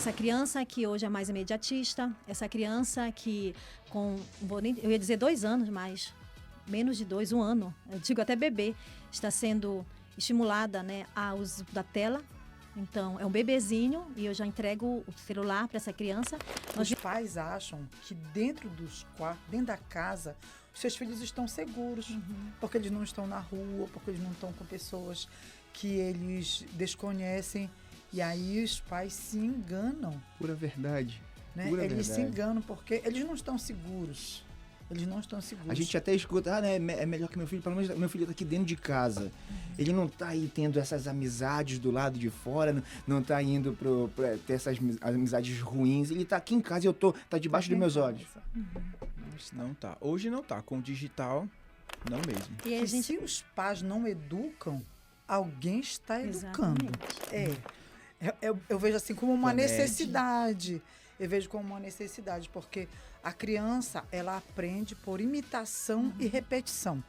essa criança que hoje é mais imediatista, essa criança que eu ia dizer 2 anos, mas menos de 2, 1 ano, eu digo até bebê, está sendo estimulada, né, ao uso da tela. Então, é um bebezinho e eu já entrego o celular para essa criança. Os pais acham que dentro dos quartos, dentro da casa, os seus filhos estão seguros, porque eles não estão na rua, porque eles não estão com pessoas que eles desconhecem. E aí os pais se enganam. Pura verdade. Né? Pura eles verdade. se enganam porque eles não estão seguros. Eles não estão seguros. A gente até escuta, né, é melhor que meu filho, pelo menos meu filho tá aqui dentro de casa. Ele não tá aí tendo essas amizades do lado de fora, não tá indo pra ter essas amizades ruins. Ele tá aqui em casa e tá debaixo dos meus olhos. Não tá. Hoje não tá. Com o digital, não mesmo. E a gente... se os pais não educam, alguém está educando. Eu vejo assim como uma necessidade. Eu vejo como uma necessidade, porque a criança, ela aprende por imitação e repetição.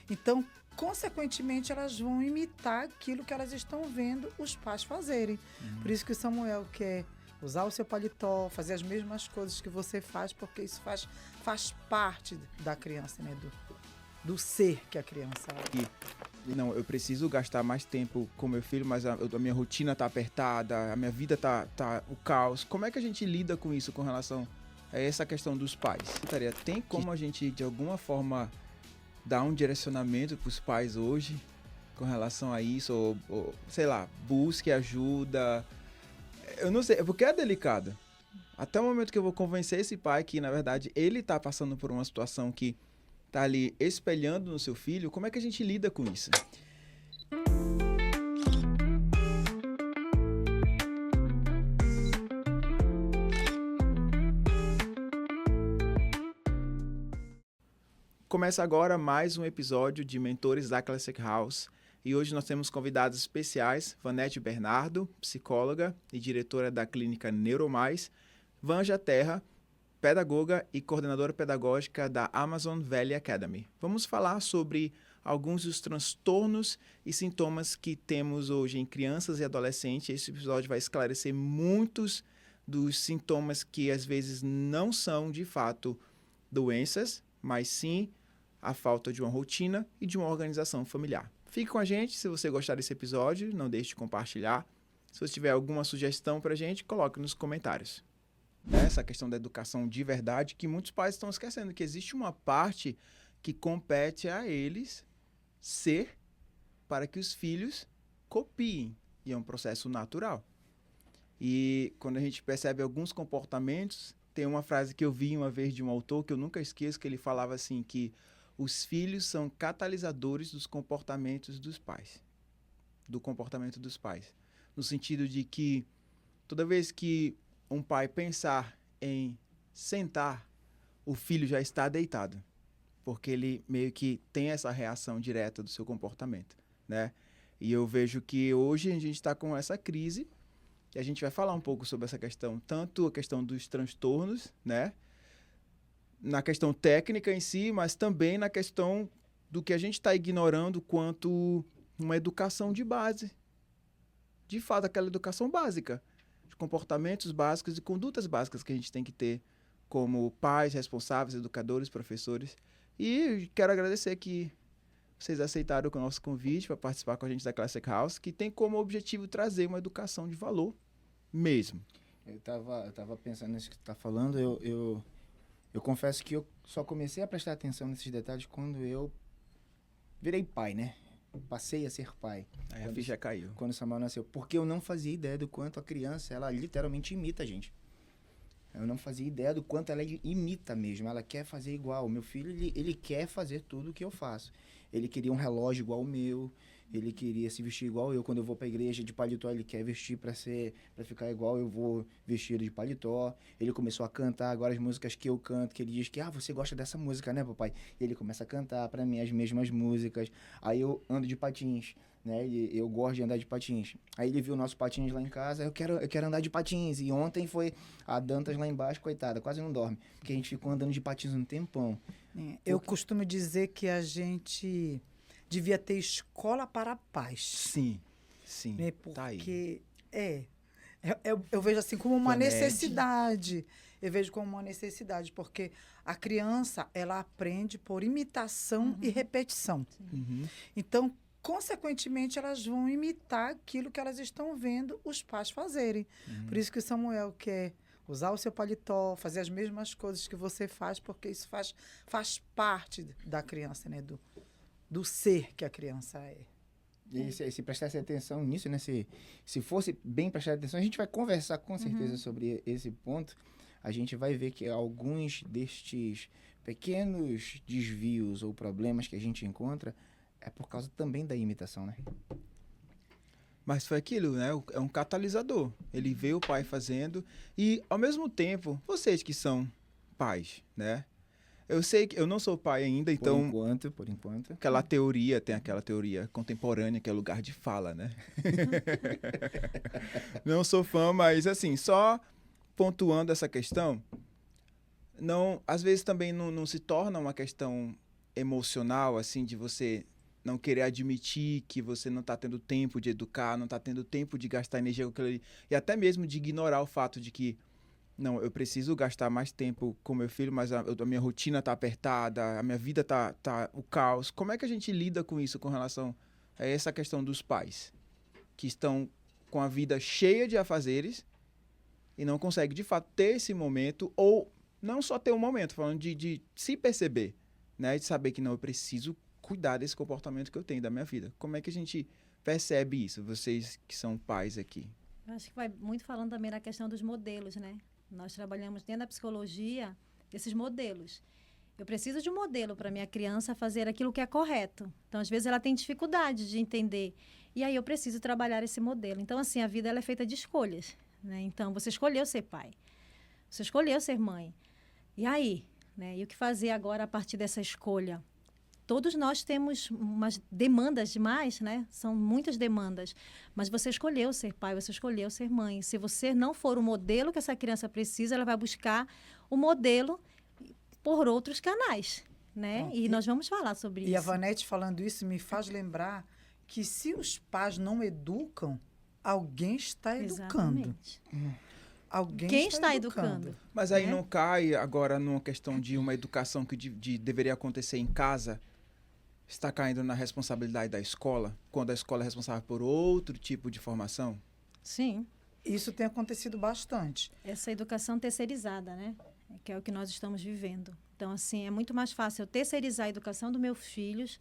Então, consequentemente, elas vão imitar aquilo que elas estão vendo os pais fazerem. Por isso que o Samuel quer usar o seu paletó, fazer as mesmas coisas que você faz, porque isso faz parte da criança, né? Do ser que a criança é. Não, eu preciso gastar mais tempo com meu filho, mas a minha rotina tá apertada, a minha vida tá o caos. Como é que a gente lida com isso com relação a essa questão dos pais? Tem como a gente, de alguma forma, dar um direcionamento pros pais hoje com relação a isso? Ou sei lá, busque ajuda. Eu não sei, porque é delicado. Até o momento que eu vou convencer esse pai que, na verdade, ele tá passando por uma situação que tá ali espelhando no seu filho, como é que a gente lida com isso? Começa agora mais um episódio de Mentores da Classic House. E hoje nós temos convidados especiais, Vanete Bernardo, psicóloga e diretora da clínica Neuromais, Vanja Terra, pedagoga e coordenadora pedagógica da Amazon Valley Academy. Vamos falar sobre alguns dos transtornos e sintomas que temos hoje em crianças e adolescentes. Esse episódio vai esclarecer muitos dos sintomas que às vezes não são de fato doenças, mas sim a falta de uma rotina e de uma organização familiar. Fique com a gente, se você gostar desse episódio, não deixe de compartilhar. Se você tiver alguma sugestão pra gente, coloque nos comentários. Essa questão da educação de verdade, que muitos pais estão esquecendo, que existe uma parte que compete a eles ser para que os filhos copiem, e é um processo natural. E quando a gente percebe alguns comportamentos, tem uma frase que eu vi uma vez de um autor, que eu nunca esqueço, que ele falava assim, que os filhos são catalisadores dos comportamentos dos pais, do comportamento dos pais, no sentido de que toda vez que um pai pensar em sentar, o filho já está deitado, porque ele meio que tem essa reação direta do seu comportamento, né? E eu vejo que hoje a gente está com essa crise, e a gente vai falar um pouco sobre essa questão, tanto a questão dos transtornos, né? Na questão técnica em si, mas também na questão do que a gente está ignorando quanto uma educação de base. De fato, aquela educação básica, de comportamentos básicos e condutas básicas que a gente tem que ter como pais, responsáveis, educadores, professores. E quero agradecer que vocês aceitaram o nosso convite para participar com a gente da Classic House, que tem como objetivo trazer uma educação de valor mesmo. Eu tava pensando nisso que tu tá falando, eu confesso que eu só comecei a prestar atenção nesses detalhes quando eu virei pai, né? Passei a ser pai. Aí a ficha caiu. Quando o Samuel nasceu. Porque eu não fazia ideia do quanto a criança, ela literalmente imita a gente. Eu não fazia ideia do quanto ela imita mesmo. Ela quer fazer igual. O meu filho, ele quer fazer tudo o que eu faço. Ele queria um relógio igual o meu. Ele queria se vestir igual eu. Quando eu vou pra igreja de paletó, ele quer vestir pra ficar igual eu vou vestido de paletó. Ele começou a cantar agora as músicas que eu canto, que ele diz que, você gosta dessa música, né, papai? E ele começa a cantar pra mim as mesmas músicas. Aí eu ando de patins, né? E eu gosto de andar de patins. Aí ele viu nossos patins lá em casa, eu quero andar de patins. E ontem foi a Dantas lá embaixo, coitada, quase não dorme. Porque a gente ficou andando de patins um tempão. Eu costumo dizer que a gente devia ter escola para pais. Sim, Né? tá aí. Porque Eu vejo assim como uma Vanete. necessidade. Eu vejo como uma necessidade, porque a criança, ela aprende por imitação e repetição. Uhum. Então, consequentemente, elas vão imitar aquilo que elas estão vendo os pais fazerem. Por isso que o Samuel quer usar o seu paletó, fazer as mesmas coisas que você faz, porque isso faz parte da criança, né? Do ser que a criança é. E se prestasse atenção nisso, né? Se fosse bem prestar atenção, a gente vai conversar com certeza sobre esse ponto. A gente vai ver que alguns destes pequenos desvios ou problemas que a gente encontra é por causa também da imitação, né? Mas foi aquilo, né? É um catalisador. Ele vê o pai fazendo e, ao mesmo tempo, vocês que são pais, né? Eu sei que eu não sou pai ainda, então... Por enquanto. Tem aquela teoria contemporânea que é lugar de fala, né? Não sou fã, mas assim, só pontuando essa questão, às vezes também não se torna uma questão emocional, assim, de você não querer admitir que você não está tendo tempo de educar, não está tendo tempo de gastar energia com aquilo ali, e até mesmo de ignorar o fato de que não, eu preciso gastar mais tempo com meu filho, mas a minha rotina está apertada, a minha vida tá o caos. Como é que a gente lida com isso com relação a essa questão dos pais que estão com a vida cheia de afazeres e não conseguem, de fato, ter esse momento, ou não só ter um momento, falando de se perceber, né? De saber que não, eu preciso cuidar desse comportamento que eu tenho da minha vida. Como é que a gente percebe isso, vocês que são pais aqui? Eu acho que vai muito falando também na questão dos modelos, né? Nós trabalhamos dentro da psicologia desses modelos. Eu preciso de um modelo para minha criança fazer aquilo que é correto. Então, às vezes, ela tem dificuldade de entender. E aí, eu preciso trabalhar esse modelo. Então, assim, a vida ela é feita de escolhas, né? Então, você escolheu ser pai. Você escolheu ser mãe. E aí? Né? E o que fazer agora a partir dessa escolha? Todos nós temos umas demandas demais, né? São muitas demandas. Mas você escolheu ser pai, você escolheu ser mãe. Se você não for o modelo que essa criança precisa, ela vai buscar o modelo por outros canais, né? E nós vamos falar sobre isso. E a Vanete falando isso me faz lembrar que se os pais não educam, alguém está educando. Exatamente. Quem está educando? Mas aí não cai agora numa questão de uma educação que deveria acontecer em casa, está caindo na responsabilidade da escola, quando a escola é responsável por outro tipo de formação? Sim. Isso tem acontecido bastante. Essa educação terceirizada, né? Que é o que nós estamos vivendo. Então, assim, é muito mais fácil eu terceirizar a educação dos meus filhos,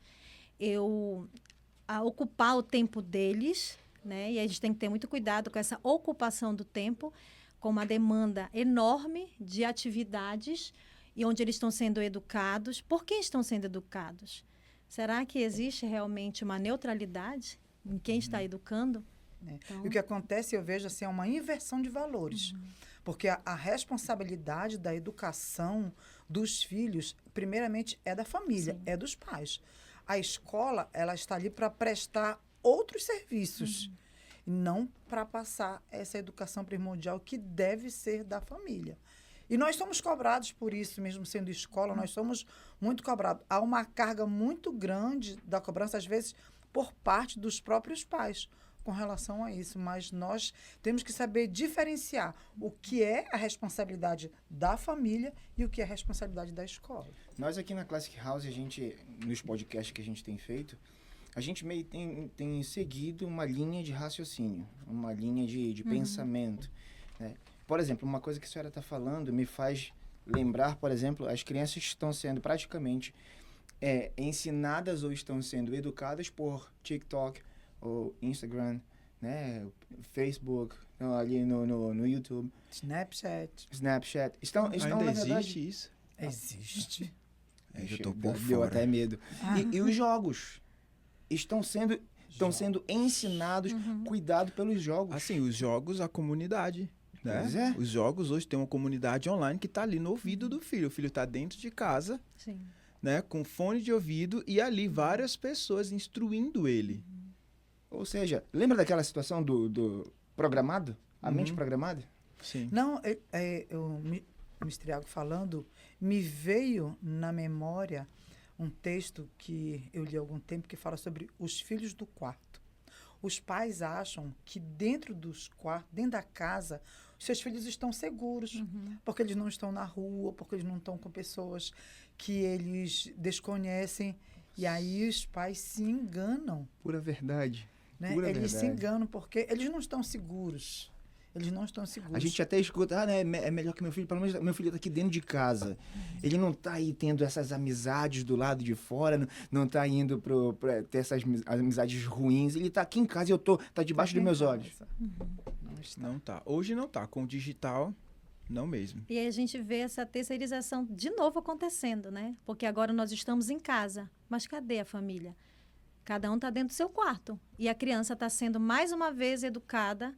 ocupar o tempo deles, né? E a gente tem que ter muito cuidado com essa ocupação do tempo, com uma demanda enorme de atividades e onde eles estão sendo educados. Por quem estão sendo educados? Será que existe realmente uma neutralidade em quem está educando? Então... E o que acontece, eu vejo, assim, é uma inversão de valores. Porque a responsabilidade da educação dos filhos, primeiramente, é da família, é dos pais. A escola, ela está ali para prestar outros serviços, não para passar essa educação primordial que deve ser da família. E nós somos cobrados por isso, mesmo sendo escola, nós somos muito cobrados. Há uma carga muito grande da cobrança, às vezes, por parte dos próprios pais com relação a isso. Mas nós temos que saber diferenciar o que é a responsabilidade da família e o que é a responsabilidade da escola. Nós aqui na Classic House, a gente, nos podcasts que a gente tem feito, a gente meio tem seguido uma linha de raciocínio, uma linha de pensamento, né? Por exemplo, uma coisa que a senhora está falando me faz lembrar, por exemplo, as crianças estão sendo praticamente ensinadas ou estão sendo educadas por TikTok ou Instagram, né? Facebook, ali no YouTube. Snapchat. Estão Ainda na verdade, existe isso? Existe. Eu tô por Deu fora. até medo. E os jogos estão sendo ensinados, cuidado pelos jogos. Assim, os jogos, a comunidade, né? Pois é. Os jogos hoje tem uma comunidade online que está ali no ouvido do filho. O filho está dentro de casa, Sim. né? Com fone de ouvido e ali várias pessoas instruindo ele. Ou seja, lembra daquela situação do programado? A mente programada? Sim. Não, o Mistriago falando, me veio na memória um texto que eu li há algum tempo que fala sobre os filhos do quarto. Os pais acham que dentro dos quartos, dentro da casa, os seus filhos estão seguros, porque eles não estão na rua, porque eles não estão com pessoas que eles desconhecem. E aí os pais se enganam. Pura verdade. Né? Pura eles verdade. se enganam porque eles não estão seguros. Eles não estão seguros. A gente até escuta, né, é melhor que meu filho, pelo menos meu filho está aqui dentro de casa. Ele não está aí tendo essas amizades do lado de fora, não está indo para ter essas amizades ruins. Ele está aqui em casa e tá debaixo dos meus olhos. Não tá. Hoje não tá. Com o digital, não mesmo. E aí a gente vê essa terceirização de novo acontecendo, né? Porque agora nós estamos em casa, mas cadê a família? Cada um está dentro do seu quarto. E a criança está sendo, mais uma vez, educada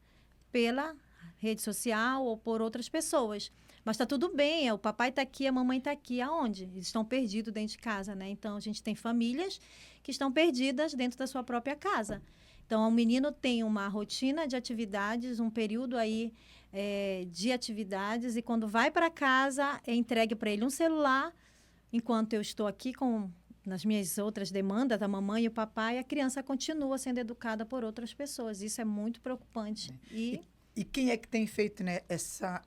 pela rede social ou por outras pessoas. Mas está tudo bem, o papai está aqui, a mamãe está aqui. Aonde? Eles estão perdidos dentro de casa, né? Então, a gente tem famílias que estão perdidas dentro da sua própria casa. Então, o menino tem uma rotina de atividades, um período aí de atividades, e quando vai para casa, é entregue para ele um celular, enquanto eu estou aqui nas minhas outras demandas, da mamãe e o papai, a criança continua sendo educada por outras pessoas. Isso é muito preocupante. E quem é que tem feito, né,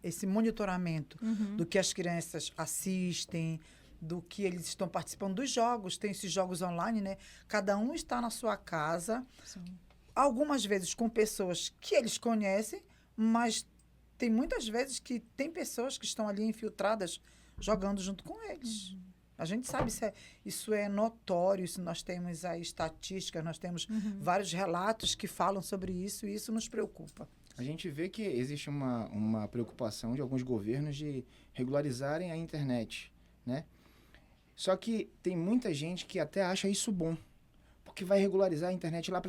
esse monitoramento do que as crianças assistem, do que eles estão participando dos jogos? Tem esses jogos online, né? Cada um está na sua casa, algumas vezes com pessoas que eles conhecem, mas tem muitas vezes que tem pessoas que estão ali infiltradas jogando junto com eles. A gente sabe isso é notório, isso nós temos aí estatísticas, nós temos vários relatos que falam sobre isso, e isso nos preocupa. A gente vê que existe uma preocupação de alguns governos de regularizarem a internet, né? Só que tem muita gente que até acha isso bom, porque vai regularizar a internet lá,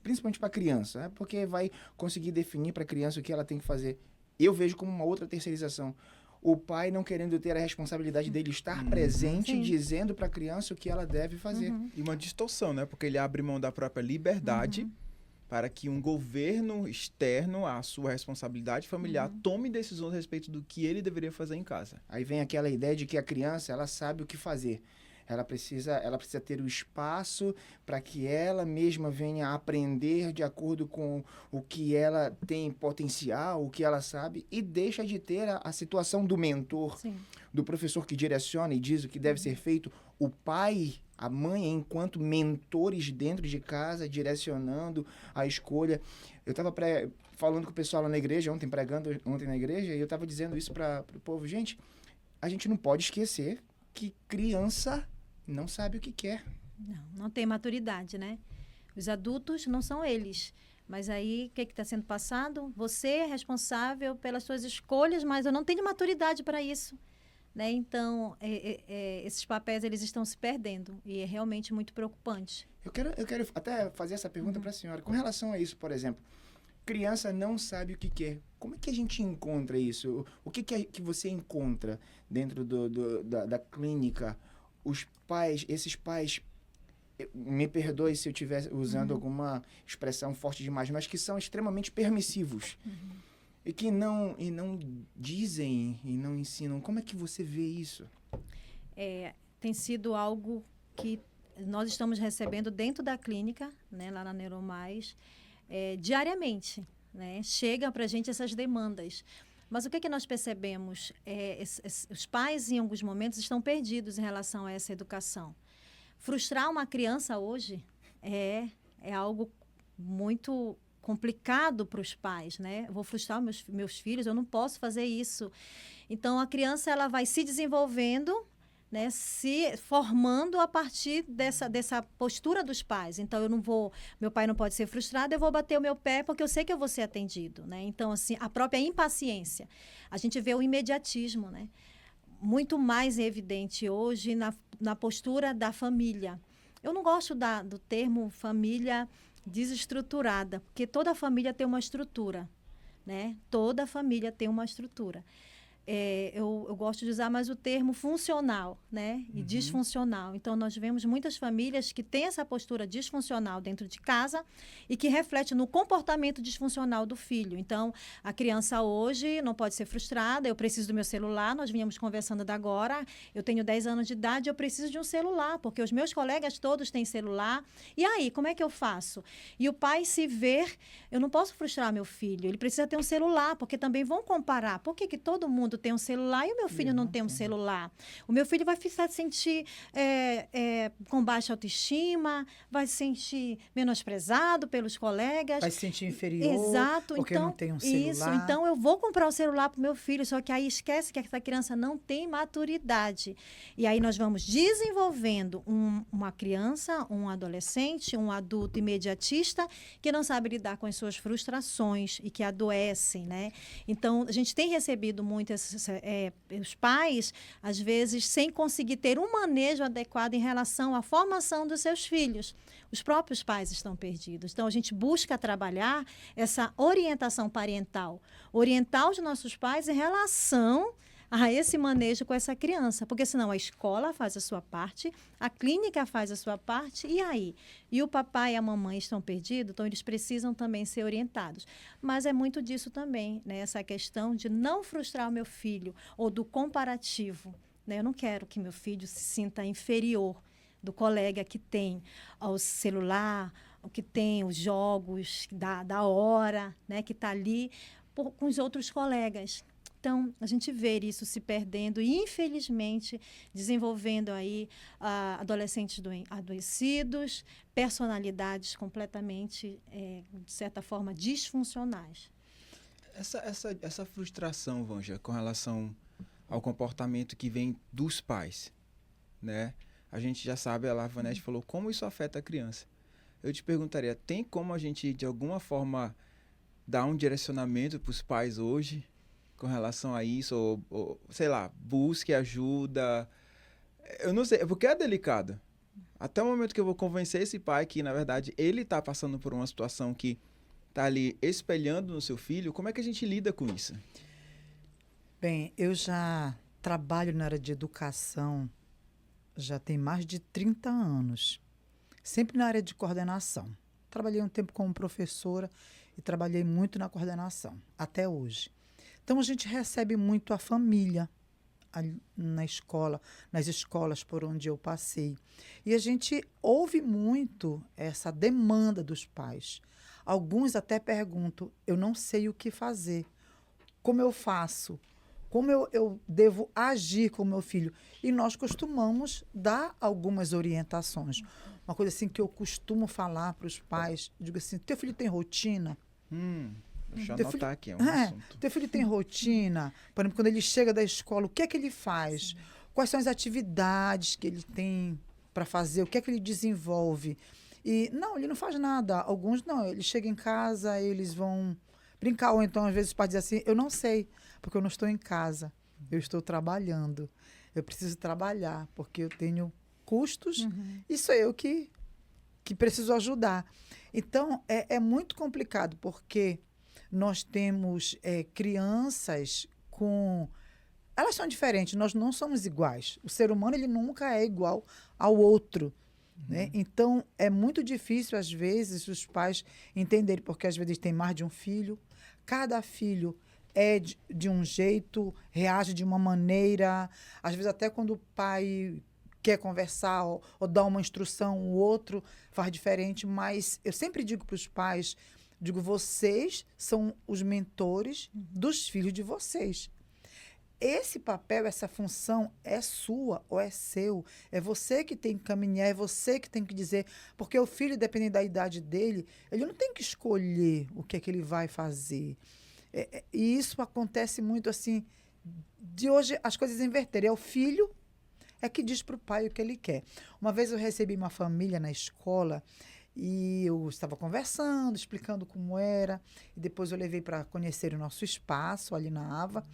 principalmente para a criança, né? Porque vai conseguir definir para a criança o que ela tem que fazer. Eu vejo como uma outra terceirização. O pai não querendo ter a responsabilidade dele estar presente, dizendo para a criança o que ela deve fazer. E uma distorção, né? Porque ele abre mão da própria liberdade para que um governo externo à sua responsabilidade familiar tome decisões a respeito do que ele deveria fazer em casa. Aí vem aquela ideia de que a criança, ela sabe o que fazer. Ela precisa ter o espaço para que ela mesma venha aprender de acordo com o que ela tem potencial, o que ela sabe, e deixa de ter a situação do mentor, do professor que direciona e diz o que deve ser feito, o pai, a mãe, enquanto mentores dentro de casa, direcionando a escolha. Eu estava falando com o pessoal lá na igreja, pregando ontem na igreja, e eu estava dizendo isso para o povo. Gente, a gente não pode esquecer que criança não sabe o que quer. Não tem maturidade, né? Os adultos não são eles. Mas aí, o que está sendo passado? Você é responsável pelas suas escolhas, mas eu não tenho maturidade para isso. Né? Então, esses papéis eles estão se perdendo. E é realmente muito preocupante. Eu quero até fazer essa pergunta para a senhora. Com relação a isso, por exemplo, criança não sabe o que quer. Como é que a gente encontra isso? O que que você encontra dentro da clínica? Os pais, esses pais, me perdoe se eu estiver usando alguma expressão forte demais, mas que são extremamente permissivos. E que não dizem e não ensinam. Como é que você vê isso? Tem sido algo que nós estamos recebendo dentro da clínica, né, lá na Neuromais, diariamente. Né? Chega para a gente essas demandas. Mas o que nós percebemos? Os pais, em alguns momentos, estão perdidos em relação a essa educação. Frustrar uma criança hoje é algo muito complicado para os pais, né? Eu vou frustrar meus filhos, eu não posso fazer isso. Então, a criança ela vai se desenvolvendo, né, se formando a partir dessa postura dos pais. Então, meu pai não pode ser frustrado, eu vou bater o meu pé porque eu sei que eu vou ser atendido, né? Então, assim, a própria impaciência. A gente vê o imediatismo, né? Muito mais evidente hoje na postura da família. Eu não gosto do termo família desestruturada, porque toda família tem uma estrutura, né? Toda família tem uma estrutura. eu gosto de usar mais o termo funcional, né? E disfuncional. Então, nós vemos muitas famílias que têm essa postura disfuncional dentro de casa e que reflete no comportamento disfuncional do filho. Então, a criança hoje não pode ser frustrada, eu preciso do meu celular, nós vínhamos conversando da agora, eu tenho 10 anos de idade, eu preciso de um celular, porque os meus colegas todos têm celular. E aí, como é que eu faço? E o pai se ver, eu não posso frustrar meu filho, ele precisa ter um celular, porque também vão comparar. Por que todo mundo tem um celular e o meu filho não tem um celular? O meu filho vai se sentir com baixa autoestima, vai se sentir menosprezado pelos colegas. Vai se sentir inferior. Exato. Porque então, não tem um celular. Isso. Então, eu vou comprar o celular para o meu filho, só que aí esquece que essa criança não tem maturidade. E aí nós vamos desenvolvendo uma criança, um adolescente, um adulto imediatista que não sabe lidar com as suas frustrações e que adoecem, né? Então, a gente tem recebido muito os pais, às vezes, sem conseguir ter um manejo adequado em relação à formação dos seus filhos. Os próprios pais estão perdidos. Então, a gente busca trabalhar essa orientação parental, orientar os nossos pais em relação a esse manejo com essa criança, porque senão a escola faz a sua parte, a clínica faz a sua parte, e aí? E o papai e a mamãe estão perdidos, então eles precisam também ser orientados. Mas é muito disso também, né? Essa questão de não frustrar o meu filho, ou do comparativo, né? Eu não quero que meu filho se sinta inferior do colega que tem o celular, o que tem os jogos da hora, né? Que está ali com os outros colegas. Então, a gente vê isso se perdendo e, infelizmente, desenvolvendo aí adolescentes adoecidos, personalidades completamente, de certa forma, disfuncionais. Essa frustração, Vanja, com relação ao comportamento que vem dos pais, né? A gente já sabe, a Vanete falou como isso afeta a criança. Eu te perguntaria, tem como a gente, de alguma forma, dar um direcionamento para os pais hoje com relação a isso, ou, sei lá, busque ajuda? Eu não sei, porque é delicado. Até o momento que eu vou convencer esse pai que, na verdade, ele está passando por uma situação que está ali espelhando no seu filho, como é que a gente lida com isso? Bem, eu já trabalho na área de educação já tem mais de 30 anos, sempre na área de coordenação. Trabalhei um tempo como professora e trabalhei muito na coordenação, até hoje. Então, a gente recebe muito a família na escola, nas escolas por onde eu passei. E a gente ouve muito essa demanda dos pais. Alguns até perguntam, eu não sei o que fazer, como eu faço? Como eu devo agir com o meu filho? E nós costumamos dar algumas orientações. Uma coisa assim que eu costumo falar para os pais, eu digo assim, teu filho tem rotina? Deixa eu anotar aqui, é um assunto. Teu filho tem rotina? Por exemplo, quando ele chega da escola, o que é que ele faz? Sim. Quais são as atividades que ele tem para fazer? O que é que ele desenvolve? E, não, ele não faz nada. Alguns, não, ele chega em casa, eles vão brincar. Ou então, às vezes, pode dizer assim, eu não sei, porque eu não estou em casa. Eu estou trabalhando. Eu preciso trabalhar, porque eu tenho custos e sou eu que preciso ajudar. Então, é muito complicado, porque nós temos crianças com... Elas são diferentes, nós não somos iguais. O ser humano, ele nunca é igual ao outro. Né? Então, é muito difícil, às vezes, os pais entenderem, porque às vezes tem mais de um filho. Cada filho é de um jeito, reage de uma maneira. Às vezes, até quando o pai quer conversar ou dar uma instrução, o outro faz diferente. Mas eu sempre digo para os pais, digo, vocês são os mentores dos filhos de vocês. Esse papel, essa função é sua ou é seu. É você que tem que caminhar, é você que tem que dizer. Porque o filho, dependendo da idade dele, ele não tem que escolher o que é que ele vai fazer. E isso acontece muito assim, de hoje as coisas inverterem. É o filho que diz para o pai o que ele quer. Uma vez eu recebi uma família na escola e eu estava conversando, explicando como era. E depois eu levei para conhecer o nosso espaço ali na AVA.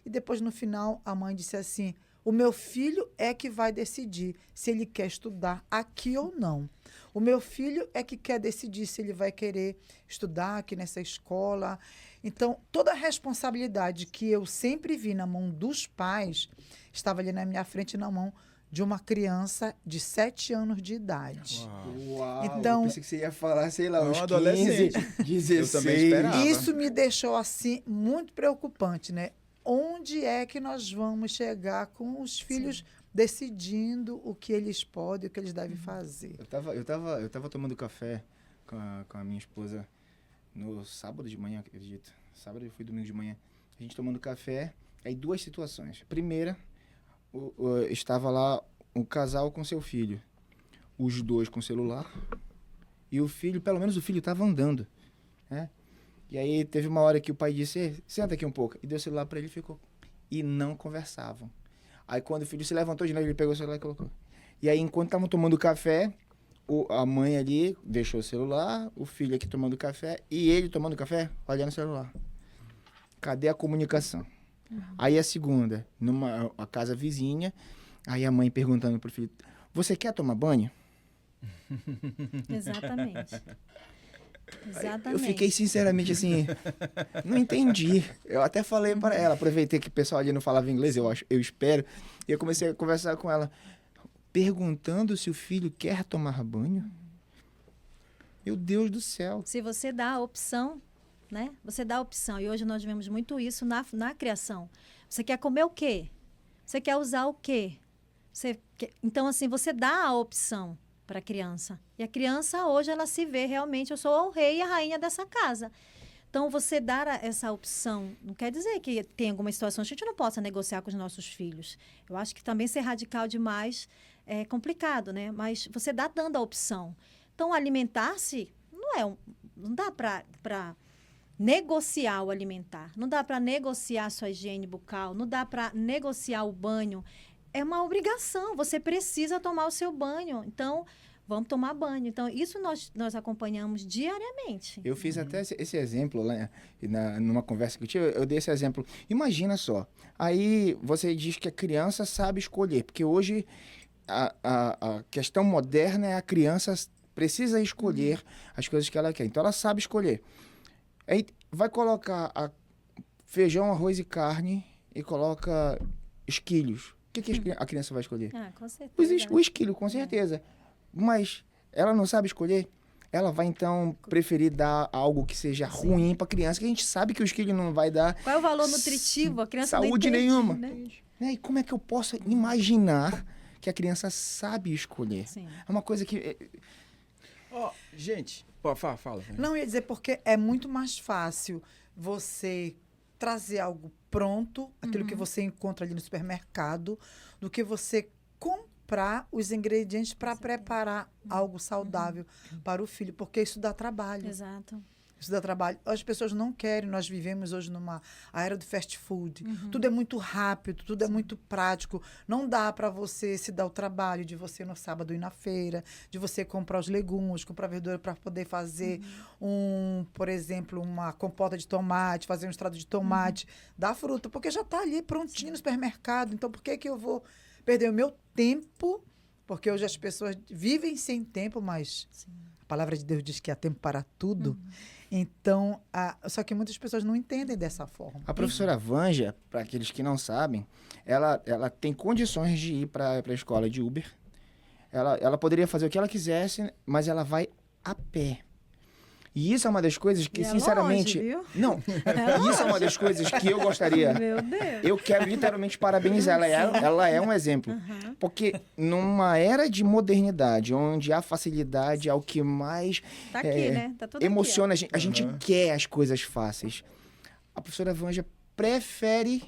E depois, no final, a mãe disse assim, o meu filho é que vai decidir se ele quer estudar aqui ou não. O meu filho é que quer decidir se ele vai querer estudar aqui nessa escola. Então, toda a responsabilidade que eu sempre vi na mão dos pais estava ali na minha frente, na mão de uma criança de 7 anos de idade. Uau, Então, eu pensei que você ia falar, sei lá, uns 15, adolescente. 16. Eu também esperava. Isso me deixou, assim, muito preocupante, né? Onde é que nós vamos chegar com os filhos decidindo o que eles podem, o que eles devem fazer? Eu tava tomando café com a minha esposa no sábado de manhã, acredito. Sábado e foi domingo de manhã. A gente tomando café, aí 2 situações. Primeira, estava lá um casal com seu filho. Os 2 com celular. E o filho, pelo menos o filho estava andando, né? E aí teve uma hora que o pai disse, senta aqui um pouco. E deu o celular para ele e ficou. E não conversavam. Aí quando o filho se levantou de novo, ele pegou o celular e colocou. E aí, enquanto estavam tomando café, a mãe ali deixou o celular, o filho aqui tomando café, e ele tomando café, olhando o celular. Cadê a comunicação? Aí a segunda, numa casa vizinha, aí a mãe perguntando pro filho, você quer tomar banho? Exatamente. Eu fiquei sinceramente assim, não entendi. Eu até falei para ela, aproveitei que o pessoal ali não falava inglês, eu espero, e eu comecei a conversar com ela, perguntando se o filho quer tomar banho. Meu Deus do céu. Se você dá a opção, né? Você dá a opção. E hoje nós vemos muito isso na criação. Você quer comer o quê? Você quer usar o quê? Então, assim, você dá a opção para a criança. E a criança, hoje, ela se vê realmente, eu sou o rei e a rainha dessa casa. Então, você dar essa opção, não quer dizer que tem alguma situação, a gente não possa negociar com os nossos filhos. Eu acho que também ser radical demais é complicado, né? Mas você dando a opção. Então, alimentar-se não dá para negociar o alimentar, não dá para negociar a sua higiene bucal, não dá para negociar o banho. É uma obrigação, você precisa tomar o seu banho. Então, vamos tomar banho. Então, isso nós acompanhamos diariamente. Eu fiz até esse exemplo lá numa conversa que eu tive, eu dei esse exemplo. Imagina só, aí você diz que a criança sabe escolher, porque hoje a questão moderna é a criança precisa escolher as coisas que ela quer. Então, ela sabe escolher. Aí vai colocar feijão, arroz e carne e coloca esquilhos. O que a criança vai escolher? Com certeza. O esquilho, com certeza. Mas ela não sabe escolher. Ela vai, então, preferir dar algo que seja ruim para a criança, que a gente sabe que o esquilho não vai dar... Qual é o valor nutritivo? A criança saúde não entende, nenhuma. Né? E como é que eu posso imaginar que a criança sabe escolher? Sim. É uma coisa que... Gente, fala. Não, ia dizer porque é muito mais fácil você trazer algo pronto, aquilo que você encontra ali no supermercado, do que você comprar os ingredientes para preparar algo saudável para o filho, porque isso dá trabalho. Exato. Isso dá trabalho. As pessoas não querem, nós vivemos hoje a era do fast food. Tudo é muito rápido, tudo é muito prático. Não dá para você se dar o trabalho de você no sábado ir na feira, de você comprar os legumes, comprar verdura para poder fazer por exemplo, uma compota de tomate, fazer um extrato de tomate, da fruta, porque já está ali prontinho no supermercado. Então, por que eu vou perder o meu tempo? Porque hoje as pessoas vivem sem tempo, mas a palavra de Deus diz que há tempo para tudo. Então, só que muitas pessoas não entendem dessa forma. A professora Vanja, para aqueles que não sabem, ela tem condições de ir para a escola de Uber. Ela poderia fazer o que ela quisesse, mas ela vai a pé. E isso é uma das coisas que, sinceramente... Longe, viu? Não, isso é uma das coisas que eu gostaria... Meu Deus. Eu quero literalmente parabenizar. Ela é um exemplo. Porque numa era de modernidade, onde a facilidade é o que mais Tá aqui, né? Tá tudo emociona aqui, a gente quer as coisas fáceis. A professora Vanja prefere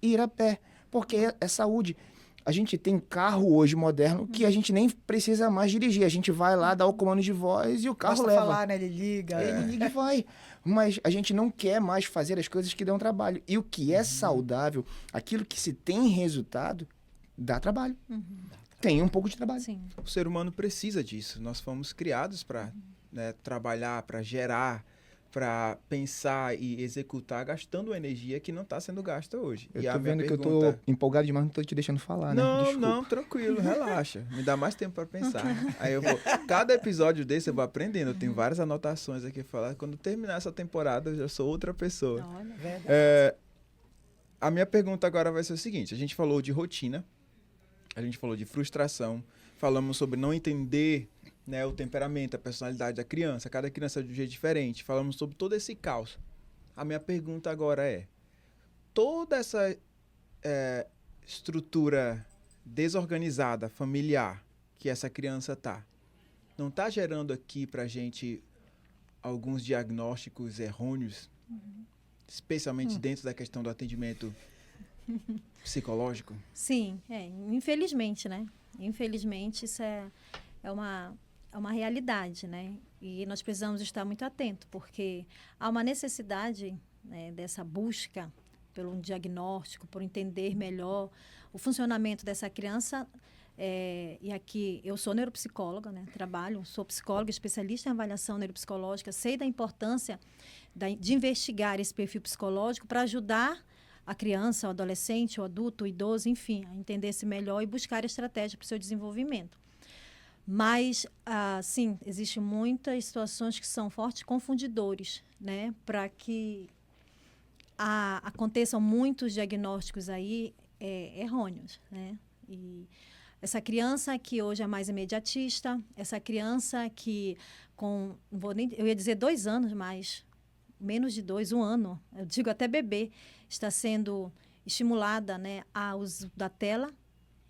ir a pé, porque é saúde. A gente tem carro hoje moderno que a gente nem precisa mais dirigir. A gente vai lá, dá o comando de voz e o carro Basta leva. falar, né? Ele liga. Ele liga e vai. Mas a gente não quer mais fazer as coisas que dão trabalho. E o que é saudável, aquilo que se tem resultado, dá trabalho. Tem um pouco de trabalho. Sim. O ser humano precisa disso. Nós fomos criados para trabalhar, para gerar, para pensar e executar gastando energia que não está sendo gasta hoje. Eu e tô a minha vendo pergunta... que eu tô empolgado demais, não tô te deixando falar, né? Não, Desculpa. não, tranquilo, relaxa. Me dá mais tempo para pensar. Aí eu vou... Cada episódio desse eu vou aprendendo. Eu tenho várias anotações aqui para falar. Quando terminar essa temporada, eu já sou outra pessoa. Olha, Verdade. A minha pergunta agora vai ser o seguinte. A gente falou de rotina, a gente falou de frustração, falamos sobre não entender, né, o temperamento, a personalidade da criança. Cada criança é de um jeito diferente. Falamos sobre todo esse caos. A minha pergunta agora é, toda essa estrutura desorganizada, familiar, que essa criança não está gerando aqui para a gente alguns diagnósticos errôneos, especialmente dentro da questão do atendimento psicológico? sim, infelizmente, né? Infelizmente, isso é uma realidade, né? E nós precisamos estar muito atentos, porque há uma necessidade, né, dessa busca pelo diagnóstico, por entender melhor o funcionamento dessa criança. E aqui eu sou neuropsicóloga, né? Sou psicóloga, especialista em avaliação neuropsicológica, sei da importância de investigar esse perfil psicológico para ajudar a criança, o adolescente, o adulto, o idoso, enfim, a entender-se melhor e buscar estratégia para o seu desenvolvimento. Mas, sim, existem muitas situações que são fortes confundidores, né? Para que aconteçam muitos diagnósticos aí errôneos, né? E essa criança que hoje é mais imediatista, essa criança que eu ia dizer 2 anos, mas menos de 2, 1 ano, eu digo até bebê, está sendo estimulada, né, a uso da tela.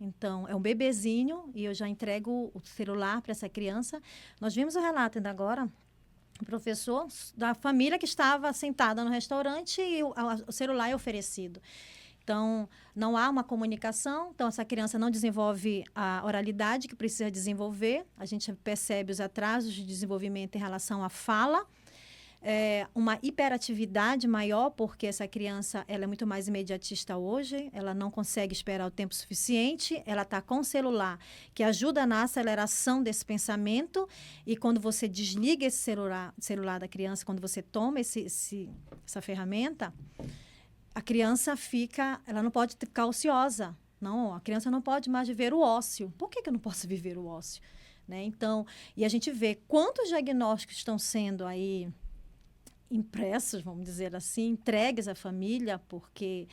Então, é um bebezinho e eu já entrego o celular para essa criança. Nós vimos o relato ainda agora, o professor da família que estava sentada no restaurante e o celular é oferecido. Então, não há uma comunicação, então essa criança não desenvolve a oralidade que precisa desenvolver. A gente percebe os atrasos de desenvolvimento em relação à fala. Uma hiperatividade maior, porque essa criança ela é muito mais imediatista hoje, ela não consegue esperar o tempo suficiente, ela está com o celular, que ajuda na aceleração desse pensamento, e quando você desliga esse celular da criança, quando você toma essa ferramenta, a criança ela não pode ficar ociosa. Não, a criança não pode mais viver o ócio. Por que eu não posso viver o ócio? Né? Então, e a gente vê quantos diagnósticos estão sendo aí impressos, vamos dizer assim, entregues à família, porque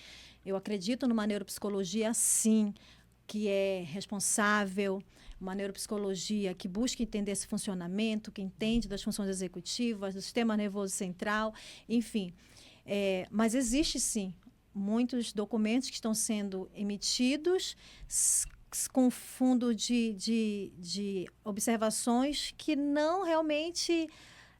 eu acredito numa neuropsicologia, sim, que é responsável, uma neuropsicologia que busca entender esse funcionamento, que entende das funções executivas, do sistema nervoso central, enfim. Mas existe, sim, muitos documentos que estão sendo emitidos com fundo de observações que não realmente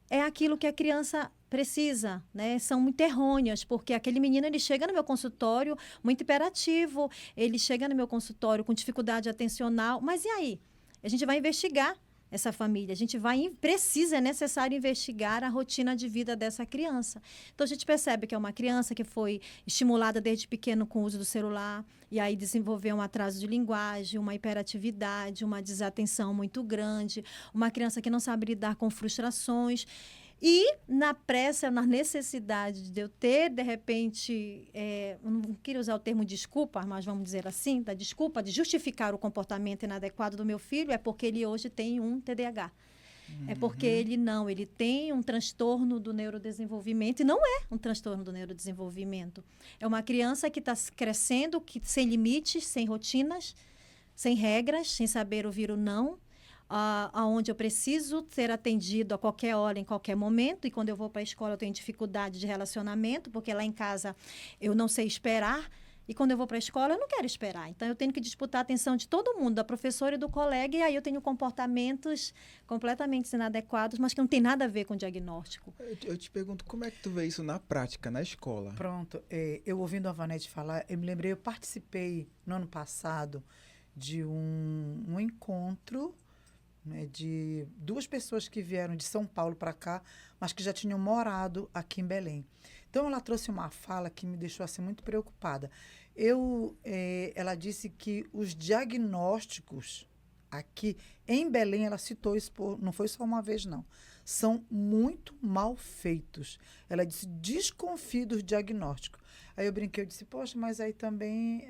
é aquilo que a criança precisa, né? São muito errôneas, porque aquele menino ele chega no meu consultório muito hiperativo, ele chega no meu consultório com dificuldade atencional, mas e aí? A gente vai investigar essa família, é necessário investigar a rotina de vida dessa criança. Então, a gente percebe que é uma criança que foi estimulada desde pequeno com o uso do celular, e aí desenvolveu um atraso de linguagem, uma hiperatividade, uma desatenção muito grande, uma criança que não sabe lidar com frustrações. E na pressa, na necessidade de eu ter, de repente, eu não queria usar o termo desculpa, mas vamos dizer assim, da desculpa de justificar o comportamento inadequado do meu filho, é porque ele hoje tem um TDAH. É porque ele tem um transtorno do neurodesenvolvimento, e não é um transtorno do neurodesenvolvimento. É uma criança que está crescendo, sem limites, sem rotinas, sem regras, sem saber ouvir o não, onde eu preciso ser atendido a qualquer hora, em qualquer momento, e quando eu vou para a escola eu tenho dificuldade de relacionamento, porque lá em casa eu não sei esperar, e quando eu vou para a escola eu não quero esperar. Então, eu tenho que disputar a atenção de todo mundo, da professora e do colega, e aí eu tenho comportamentos completamente inadequados, mas que não tem nada a ver com o diagnóstico. Eu te pergunto, como é que tu vê isso na prática, na escola? Pronto, eu ouvindo a Vanete falar, eu me lembrei, eu participei no ano passado de um encontro, né, de 2 pessoas que vieram de São Paulo para cá, mas que já tinham morado aqui em Belém. Então, ela trouxe uma fala que me deixou assim, muito preocupada. Ela disse que os diagnósticos aqui em Belém, ela citou isso, não foi só uma vez, não. São muito mal feitos. Ela disse, desconfie dos diagnósticos. Aí eu brinquei, eu disse, poxa, mas aí também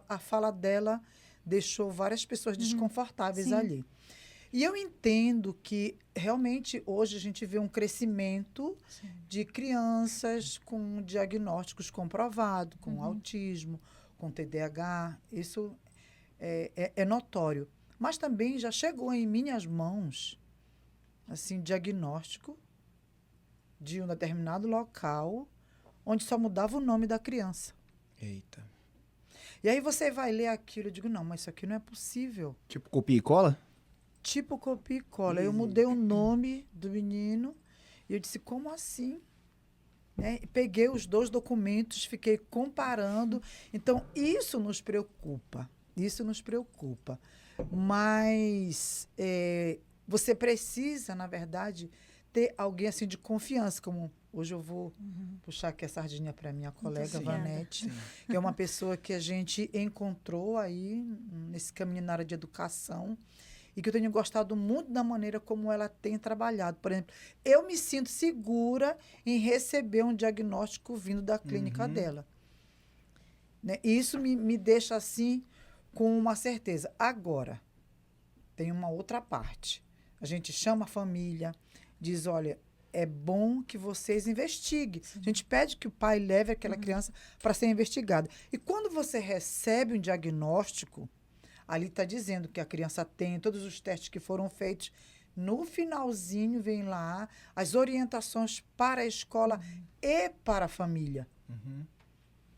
a fala dela deixou várias pessoas desconfortáveis ali. E eu entendo que realmente hoje a gente vê um crescimento de crianças com diagnósticos comprovados, com autismo, com TDAH. Isso é notório. Mas também já chegou em minhas mãos assim, diagnóstico de um determinado local onde só mudava o nome da criança. Eita. E aí você vai ler aquilo, eu digo, não, mas isso aqui não é possível. Tipo copia e cola? Tipo copia e cola. Eu mudei o nome do menino e eu disse, como assim? Né? Peguei os 2 documentos, fiquei comparando. Então, isso nos preocupa. Isso nos preocupa. Mas você precisa, na verdade, ter alguém assim de confiança, como hoje eu vou puxar aqui a sardinha para minha colega Vanete, que é uma pessoa que a gente encontrou aí nesse caminho na área de educação e que eu tenho gostado muito da maneira como ela tem trabalhado. Por exemplo, eu me sinto segura em receber um diagnóstico vindo da clínica dela. Né? E isso me deixa assim com uma certeza. Agora, tem uma outra parte. A gente chama a família, diz, olha, é bom que vocês investiguem. A gente pede que o pai leve aquela criança para ser investigada. E quando você recebe um diagnóstico, ali está dizendo que a criança tem todos os testes que foram feitos. No finalzinho, vem lá as orientações para a escola e para a família.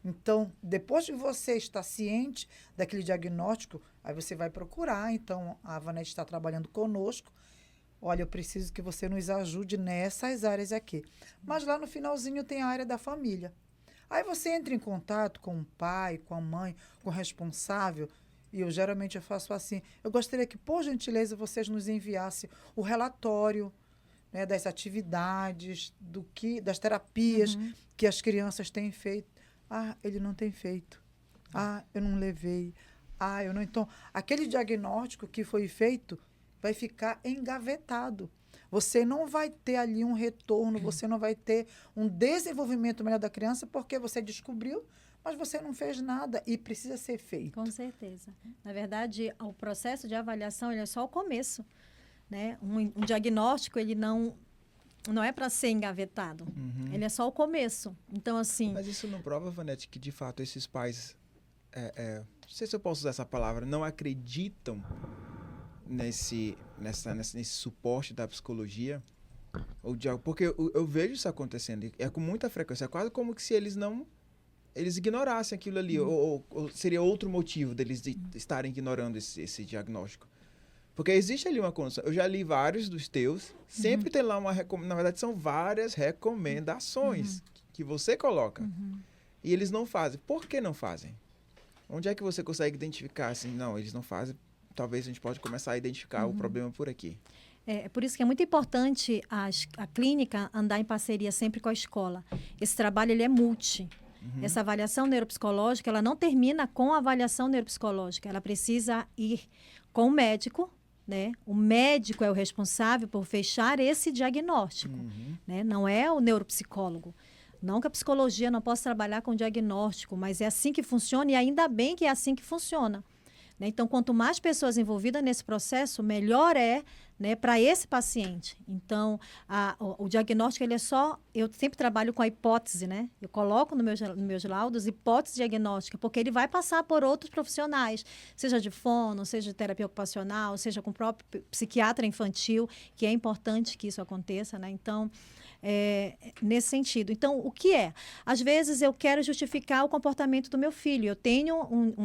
Então, depois que você está ciente daquele diagnóstico, aí você vai procurar. Então, a Vanete está trabalhando conosco. Olha, eu preciso que você nos ajude nessas áreas aqui. Mas lá no finalzinho tem a área da família. Aí você entra em contato com o pai, com a mãe, com o responsável. E eu geralmente faço assim. Eu gostaria que, por gentileza, vocês nos enviassem o relatório, né, das atividades, das terapias que as crianças têm feito. Ah, ele não tem feito. Ah, eu não levei. Ah, eu não... Então, aquele diagnóstico que foi feito vai ficar engavetado. Você não vai ter ali um retorno, você não vai ter um desenvolvimento melhor da criança porque você descobriu, mas você não fez nada e precisa ser feito. Com certeza. Na verdade, o processo de avaliação ele é só o começo. Né? Um diagnóstico, ele não é para ser engavetado. Ele é só o começo. Então, assim... Mas isso não prova, Vanete, que de fato esses pais, não sei se eu posso usar essa palavra, não acreditam nesse suporte da psicologia? Porque eu vejo isso acontecendo, é com muita frequência, é quase como que se eles ignorassem aquilo ali, ou seria outro motivo deles estarem ignorando esse diagnóstico. Porque existe ali uma condição. Eu já li vários dos teus, sempre tem lá uma recomendação. Na verdade, são várias recomendações que você coloca. E eles não fazem. Por que não fazem? Onde é que você consegue identificar assim? Não, eles não fazem. Talvez a gente pode começar a identificar o problema por aqui. É por isso que é muito importante a clínica andar em parceria sempre com a escola. Esse trabalho ele é multi. Essa avaliação neuropsicológica, ela não termina com a avaliação neuropsicológica. Ela precisa ir com o médico, né? O médico é o responsável por fechar esse diagnóstico. Né? Não é o neuropsicólogo. Não que a psicologia não possa trabalhar com diagnóstico, mas é assim que funciona e ainda bem que é assim que funciona. Né? Então, quanto mais pessoas envolvidas nesse processo, melhor é, né, para esse paciente. Então, o diagnóstico, ele é só... Eu sempre trabalho com a hipótese, né? Eu coloco nos meus laudos hipótese diagnóstica, porque ele vai passar por outros profissionais, seja de fono, seja de terapia ocupacional, seja com o próprio psiquiatra infantil, que é importante que isso aconteça, né? Então... nesse sentido. Então, o que é? Às vezes, eu quero justificar o comportamento do meu filho. Eu tenho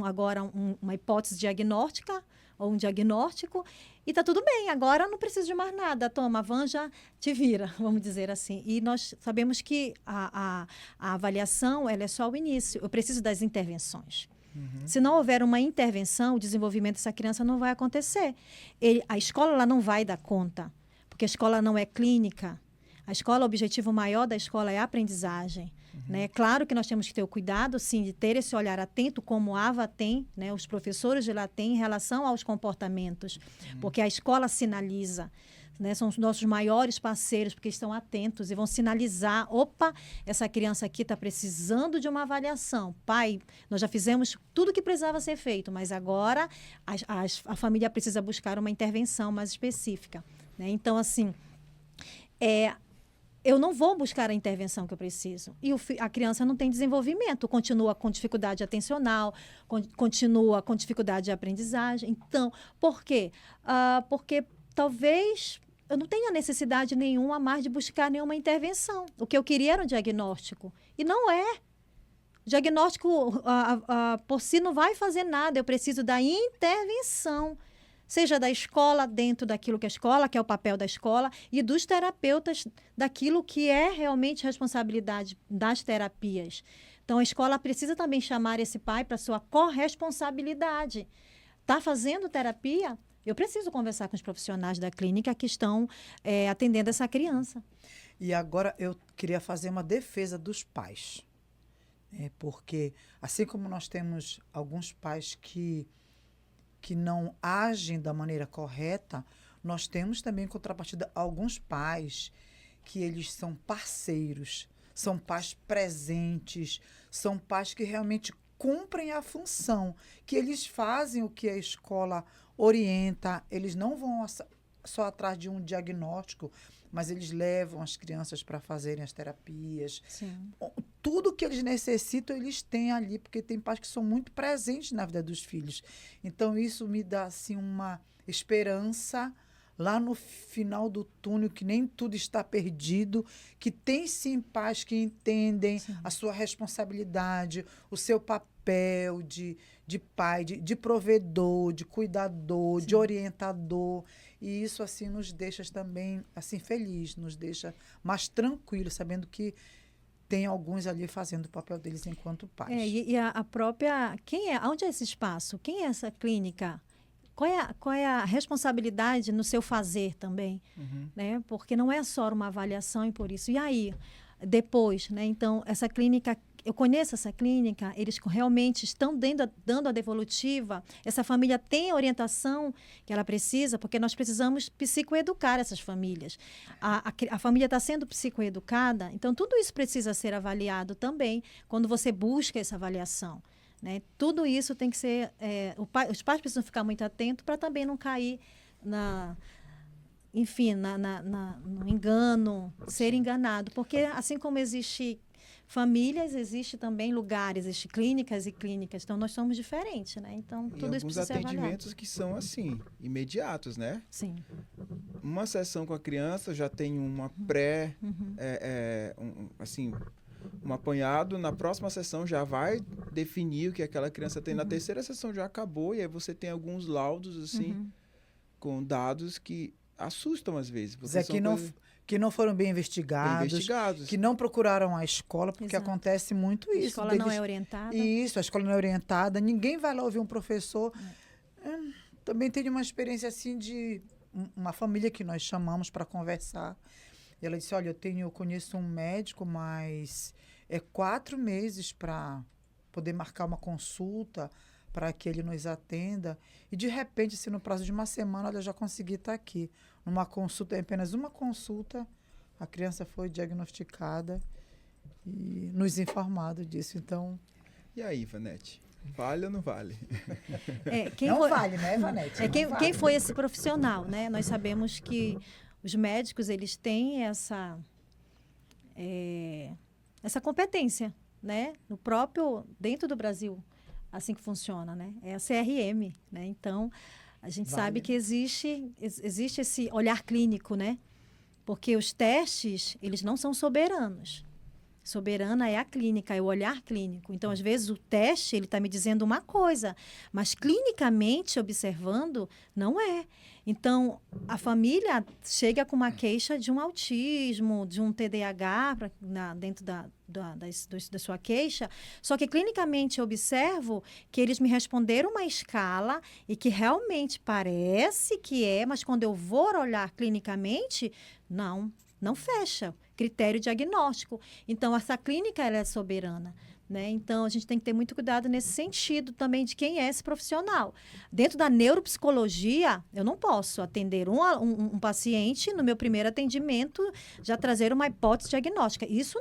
agora uma hipótese diagnóstica ou um diagnóstico e está tudo bem. Agora, eu não preciso de mais nada. Toma, Vanja, te vira, vamos dizer assim. E nós sabemos que a avaliação ela é só o início. Eu preciso das intervenções. Se não houver uma intervenção, o desenvolvimento dessa criança não vai acontecer. A escola ela não vai dar conta, porque a escola não é clínica. A escola, o objetivo maior da escola é a aprendizagem. Né? Claro que nós temos que ter o cuidado, sim, de ter esse olhar atento, como a AVA tem, né? Os professores de lá têm, em relação aos comportamentos, porque a escola sinaliza. Né, são os nossos maiores parceiros, porque estão atentos e vão sinalizar: opa, essa criança aqui está precisando de uma avaliação. Pai, nós já fizemos tudo o que precisava ser feito, mas agora a família precisa buscar uma intervenção mais específica. Né? Então, assim, eu não vou buscar a intervenção que eu preciso. E a criança não tem desenvolvimento, continua com dificuldade atencional, continua com dificuldade de aprendizagem. Então, por quê? Porque talvez eu não tenha necessidade nenhuma mais de buscar nenhuma intervenção. O que eu queria era um diagnóstico. E não é. O diagnóstico por si não vai fazer nada. Eu preciso da intervenção. Seja da escola, dentro daquilo que é a escola, que é o papel da escola, e dos terapeutas, daquilo que é realmente responsabilidade das terapias. Então, a escola precisa também chamar esse pai para sua corresponsabilidade. Está fazendo terapia? Eu preciso conversar com os profissionais da clínica que estão atendendo essa criança. E agora eu queria fazer uma defesa dos pais. Porque, assim como nós temos alguns pais que não agem da maneira correta, nós temos também, em contrapartida, alguns pais que eles são parceiros, são pais presentes, são pais que realmente cumprem a função, que eles fazem o que a escola orienta, eles não vão só atrás de um diagnóstico, mas eles levam as crianças para fazerem as terapias. Sim. Tudo que eles necessitam, eles têm ali, porque tem pais que são muito presentes na vida dos filhos. Então, isso me dá assim, uma esperança lá no final do túnel, que nem tudo está perdido, que tem sim pais que entendem a sua responsabilidade, o seu papel de pai, de provedor, de cuidador, de orientador. E isso assim nos deixa também assim felizes, nos deixa mais tranquilos, sabendo que tem alguns ali fazendo o papel deles enquanto pais. E a própria... Onde é esse espaço? Quem é essa clínica? Qual é a responsabilidade no seu fazer também? Né? Porque não é só uma avaliação e por isso. E aí, depois, né? Então, essa clínica, eu conheço essa clínica, eles realmente estão dando a devolutiva, essa família tem a orientação que ela precisa, porque nós precisamos psicoeducar essas famílias. A família está sendo psicoeducada, então tudo isso precisa ser avaliado também quando você busca essa avaliação. Né? Tudo isso tem que ser... os pais precisam ficar muito atentos para também não cair no engano, ser enganado. Porque assim como existe famílias, existe também lugares, existe clínicas e clínicas. Então, nós somos diferentes, né? Então, tudo isso precisa ser avaliado. Alguns atendimentos que são, assim, imediatos, né? Sim. Uma sessão com a criança já tem uma um apanhado, na próxima sessão já vai definir o que aquela criança tem. Na terceira sessão já acabou, e aí você tem alguns laudos, assim, com dados que assustam às vezes. Zé, que não foram bem investigados, que não procuraram a escola, porque acontece muito isso. A escola não é orientada. Isso, a escola não é orientada, ninguém vai lá ouvir um professor. Também tenho uma experiência assim de uma família que nós chamamos para conversar. E ela disse, olha, eu conheço um médico, mas é 4 meses para poder marcar uma consulta para que ele nos atenda. E, de repente, assim, no prazo de uma semana, olha, eu já consegui estar aqui. Numa consulta, apenas uma consulta, a criança foi diagnosticada e nos informado disso. Então... E aí, Vanete? Vale ou não vale? Vale, né, Vanete? Quem foi esse profissional, né? Nós sabemos que os médicos, eles têm essa competência, né? Dentro do Brasil, assim que funciona, né? É a CRM, né? Então, a gente sabe que existe esse olhar clínico, né? Porque os testes, eles não são soberanos. Soberana é a clínica, é o olhar clínico. Então, às vezes, o teste, ele está me dizendo uma coisa, mas clinicamente, observando, não é. Então, a família chega com uma queixa de um autismo, de um TDAH dentro da sua queixa, só que clinicamente eu observo que eles me responderam uma escala e que realmente parece que mas quando eu vou olhar clinicamente, não não fecha. Critério diagnóstico. Então, essa clínica ela é soberana. Né? Então, a gente tem que ter muito cuidado nesse sentido também de quem é esse profissional. Dentro da neuropsicologia, eu não posso atender um paciente no meu primeiro atendimento, já trazer uma hipótese diagnóstica. Isso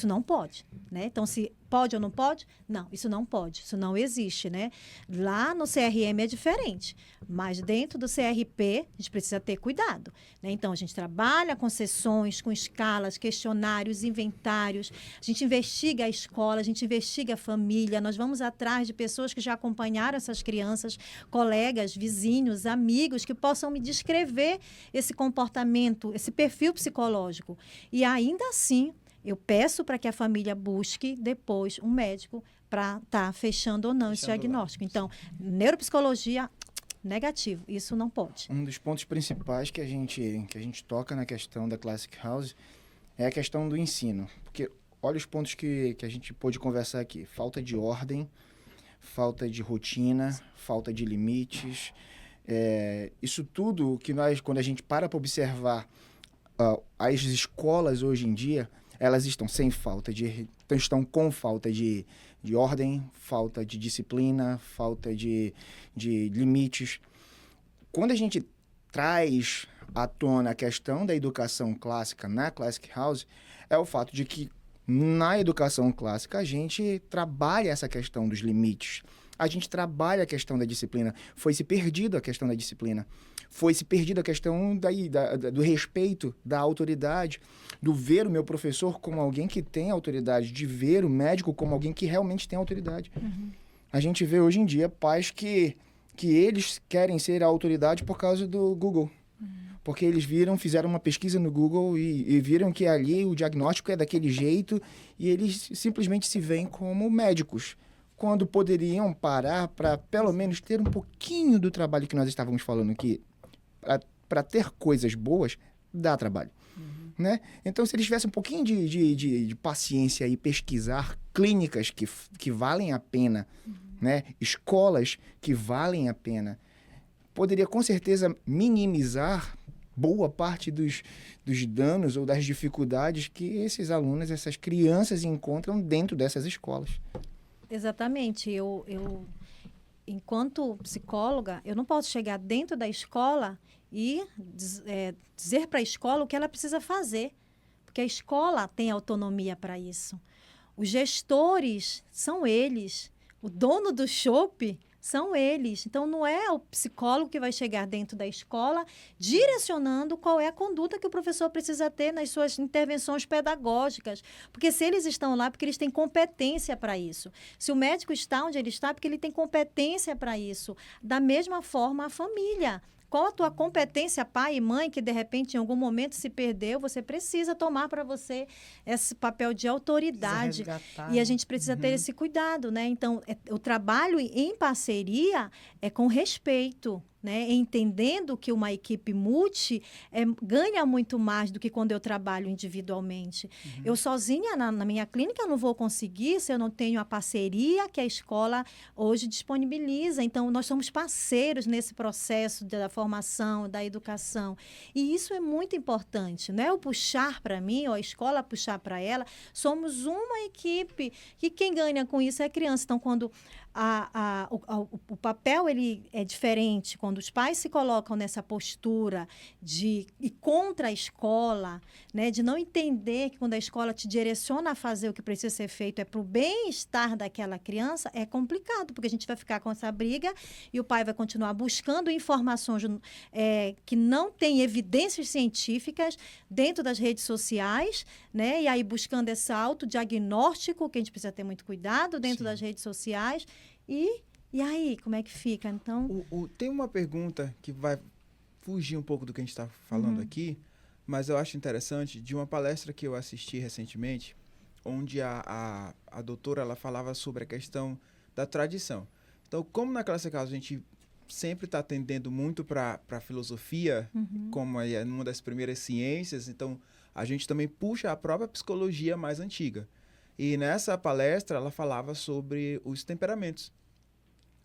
não pode, né? Então, se pode ou não pode? Não, isso não pode, isso não existe, né? Lá no CRM é diferente, mas dentro do CRP a gente precisa ter cuidado, né? Então, a gente trabalha com sessões, com escalas, questionários, inventários, a gente investiga a escola, a gente investiga a família, nós vamos atrás de pessoas que já acompanharam essas crianças, colegas, vizinhos, amigos, que possam me descrever esse comportamento, esse perfil psicológico. E ainda assim, eu peço para que a família busque depois um médico para estar fechando ou não esse diagnóstico. Então, neuropsicologia, negativo. Isso não pode. Um dos pontos principais que a gente toca na questão da Classic House é a questão do ensino. Porque olha os pontos que a gente pôde conversar aqui. Falta de ordem, falta de rotina, falta de limites. Isso tudo que quando a gente para observar as escolas hoje em dia, elas estão com falta de ordem, falta de disciplina, falta de limites. Quando a gente traz à tona a questão da educação clássica na Classic House, é o fato de que na educação clássica a gente trabalha essa questão dos limites. A gente trabalha a questão da disciplina. Foi-se perdido a questão da disciplina. Foi-se perdido a questão do respeito, da autoridade, do ver o meu professor como alguém que tem autoridade, de ver o médico como alguém que realmente tem autoridade. Uhum. A gente vê hoje em dia pais que eles querem ser a autoridade por causa do Google. Uhum. Porque eles fizeram uma pesquisa no Google e viram que ali o diagnóstico é daquele jeito e eles simplesmente se veem como médicos, quando poderiam parar para pelo menos ter um pouquinho do trabalho que nós estávamos falando aqui. Para ter coisas boas, dá trabalho. Uhum. Né? Então, se eles tivessem um pouquinho de paciência e pesquisar clínicas que valem a pena, né? Escolas que valem a pena, poderia com certeza minimizar boa parte dos danos ou das dificuldades que esses alunos, essas crianças encontram dentro dessas escolas. Exatamente. Eu enquanto psicóloga, eu não posso chegar dentro da escola e dizer para a escola o que ela precisa fazer, porque a escola tem autonomia para isso. Os gestores são eles, o dono do shopping são eles. Então, não é o psicólogo que vai chegar dentro da escola direcionando qual é a conduta que o professor precisa ter nas suas intervenções pedagógicas. Porque se eles estão lá, porque eles têm competência para isso. Se o médico está onde ele está, porque ele tem competência para isso. Da mesma forma, a família. Qual a tua competência, pai e mãe, que de repente em algum momento se perdeu, você precisa tomar para você esse papel de autoridade. E a gente precisa ter esse cuidado, né? Então, o trabalho em parceria é com respeito, né? Entendendo que uma equipe multi ganha muito mais do que quando eu trabalho individualmente. Uhum. Eu sozinha, na minha clínica, eu não vou conseguir se eu não tenho a parceria que a escola hoje disponibiliza. Então, nós somos parceiros nesse processo da formação, da educação. E isso é muito importante, não é eu puxar para mim ou a escola puxar para ela. Somos uma equipe e quem ganha com isso é a criança. Então, quando o papel ele é diferente, quando os pais se colocam nessa postura de ir contra a escola, né, de não entender que quando a escola te direciona a fazer o que precisa ser feito é para o bem-estar daquela criança, é complicado, porque a gente vai ficar com essa briga e o pai vai continuar buscando informações que não têm evidências científicas dentro das redes sociais, né, e aí buscando esse autodiagnóstico, que a gente precisa ter muito cuidado dentro das redes sociais. E aí, como é que fica? Então, tem uma pergunta que vai fugir um pouco do que a gente está falando aqui, mas eu acho interessante, de uma palestra que eu assisti recentemente, onde a doutora ela falava sobre a questão da tradição. Então, como na Classic House a gente sempre está tendendo muito para a filosofia, como é uma das primeiras ciências, então a gente também puxa a própria psicologia mais antiga. E nessa palestra ela falava sobre os temperamentos.